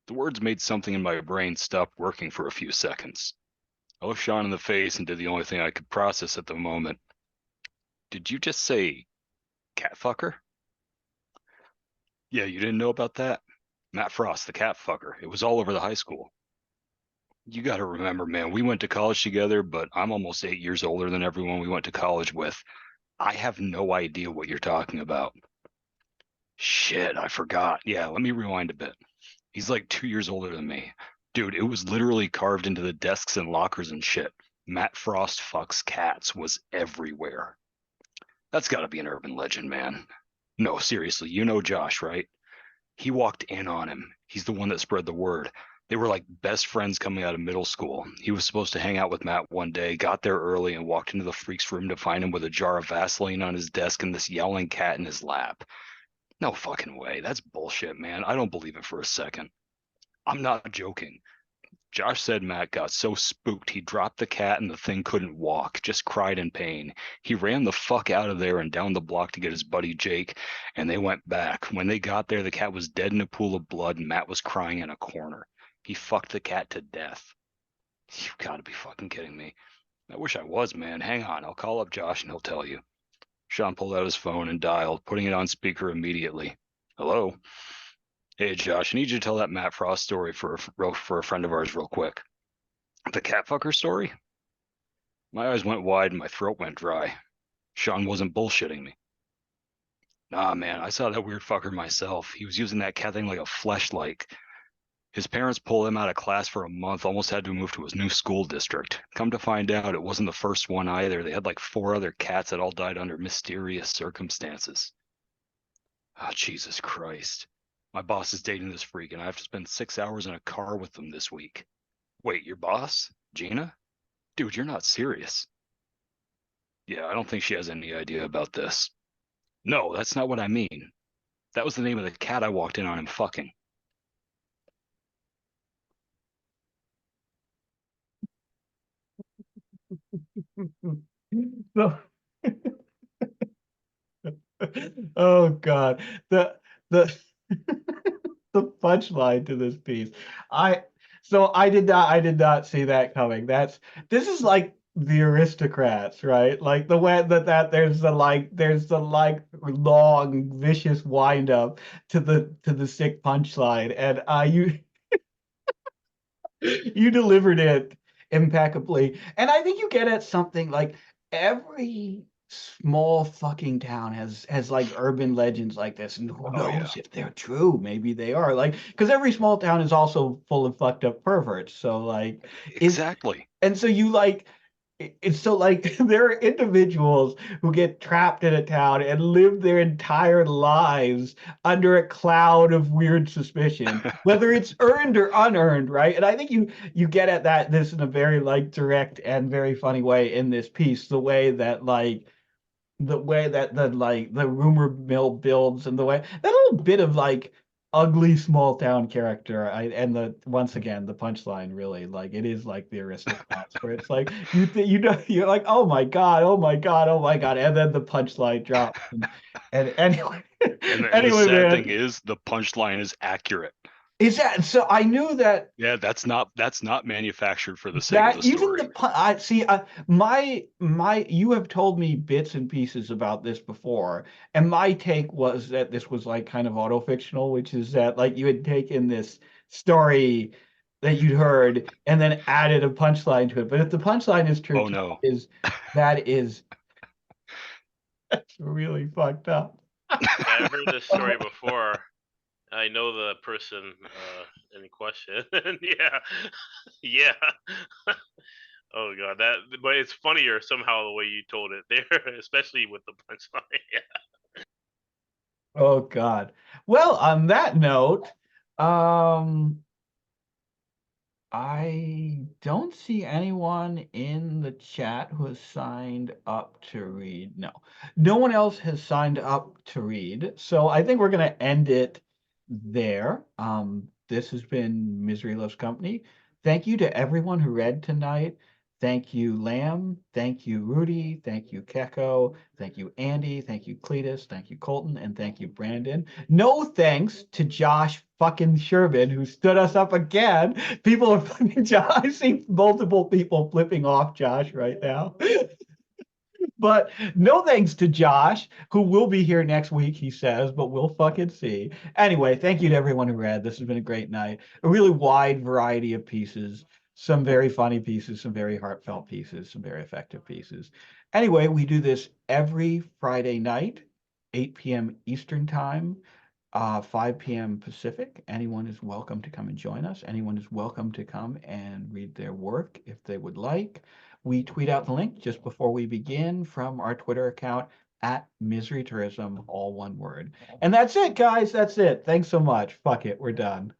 The words made something in my brain stop working for a few seconds. I looked Sean in the face and did the only thing I could process at the moment. Did you just say cat fucker? Yeah, you didn't know about that? Matt Frost, the cat fucker. It was all over the high school. You gotta remember, man, we went to college together, but I'm almost 8 years older than everyone we went to college with. I have no idea what you're talking about. Shit, I forgot. Yeah, let me rewind a bit. He's like 2 years older than me. Dude, it was literally carved into the desks and lockers and shit. Matt Frost fucks cats was everywhere. That's gotta be an urban legend, man. No, seriously, you know Josh, right? He walked in on him. He's the one that spread the word. They were like best friends coming out of middle school. He was supposed to hang out with Matt one day, got there early, and walked into the freak's room to find him with a jar of Vaseline on his desk and this yelling cat in his lap. No fucking way. That's bullshit, man. I don't believe it for a second. I'm not joking. Josh said Matt got so spooked he dropped the cat and the thing couldn't walk, just cried in pain. He ran the fuck out of there and down the block to get his buddy Jake, and they went back. When they got there, the cat was dead in a pool of blood and Matt was crying in a corner. He fucked the cat to death. You gotta be fucking kidding me. I wish I was, man. Hang on, I'll call up Josh and he'll tell you. Sean pulled out his phone and dialed, putting it on speaker immediately. Hello? Hey, Josh, I need you to tell that Matt Frost story for a friend of ours real quick. The cat fucker story? My eyes went wide and my throat went dry. Sean wasn't bullshitting me. Nah, man, I saw that weird fucker myself. He was using that cat thing like a fleshlight. His parents pulled him out of class for a month, almost had to move to his new school district. Come to find out, it wasn't the first one either. They had like 4 other cats that all died under mysterious circumstances. Oh, Jesus Christ. My boss is dating this freak, and I have to spend 6 hours in a car with them this week. Wait, your boss? Gina? Dude, you're not serious. Yeah, I don't think she has any idea about this. No, that's not what I mean. That was the name of the cat I walked in on him fucking. So, oh God, the the punchline to this piece. I I did not see that coming. This is like the aristocrats, right? Like the way that there's the like long vicious wind up to the sick punchline, and you you delivered it impeccably. And I think you get at something like every small fucking town has like urban legends like this, and who Oh, yeah. knows if they're true? Maybe they are. Like, because every small town is also full of fucked up perverts. So like, is Exactly. and so you like it's so like there are individuals who get trapped in a town and live their entire lives under a cloud of weird suspicion, whether it's earned or unearned, right? And I think you get at this in a very like direct and very funny way in this piece, the way that the rumor mill builds, and the way that little bit of like ugly small town character. And the once again the punchline really like it is like the aristocrats, where it's like you're like, oh my God, oh my God, oh my God, and then the punchline drops. And anyway, And the sad man, thing is, the punchline is accurate. is that so? I knew that Yeah, that's not manufactured for the sake of that the even story. I see my you have told me bits and pieces about this before, and my take was that this was like kind of auto-fictional, which is that like you had taken this story that you'd heard and then added a punchline to it. But if the punchline is true, Oh no. that is that's really fucked up. Yeah, I've heard this story before. I know the person in question. Yeah, yeah. Oh God, but it's funnier somehow the way you told it there, especially with the punchline. Yeah. Oh God. Well, on that note, um I don't see anyone in the chat who has signed up to read. No, no one else has signed up to read. So I think we're going to end it there. This has been Misery Loves Company. Thank you to everyone who read tonight. Thank you, Lamb. Thank you, Rudy. Thank you, Keko. Thank you, Andy. Thank you, Cletus. Thank you, Colton. And thank you, Brandon. No thanks to Josh fucking Sherman, who stood us up again. People are flipping Josh. I see multiple people flipping off Josh right now. But no thanks to Josh, who will be here next week, he says, but we'll fucking see. Anyway, thank you to everyone who read. This has been a great night. A really wide variety of pieces. Some very funny pieces, some very heartfelt pieces, some very effective pieces. Anyway, we do this every Friday night, 8 p.m. Eastern Time, 5 p.m. Pacific. Anyone is welcome to come and join us. Anyone is welcome to come and read their work if they would like. We tweet out the link just before we begin from our Twitter account at Misery Tourism, all one word. And that's it, guys. That's it. Thanks so much. Fuck it. We're done.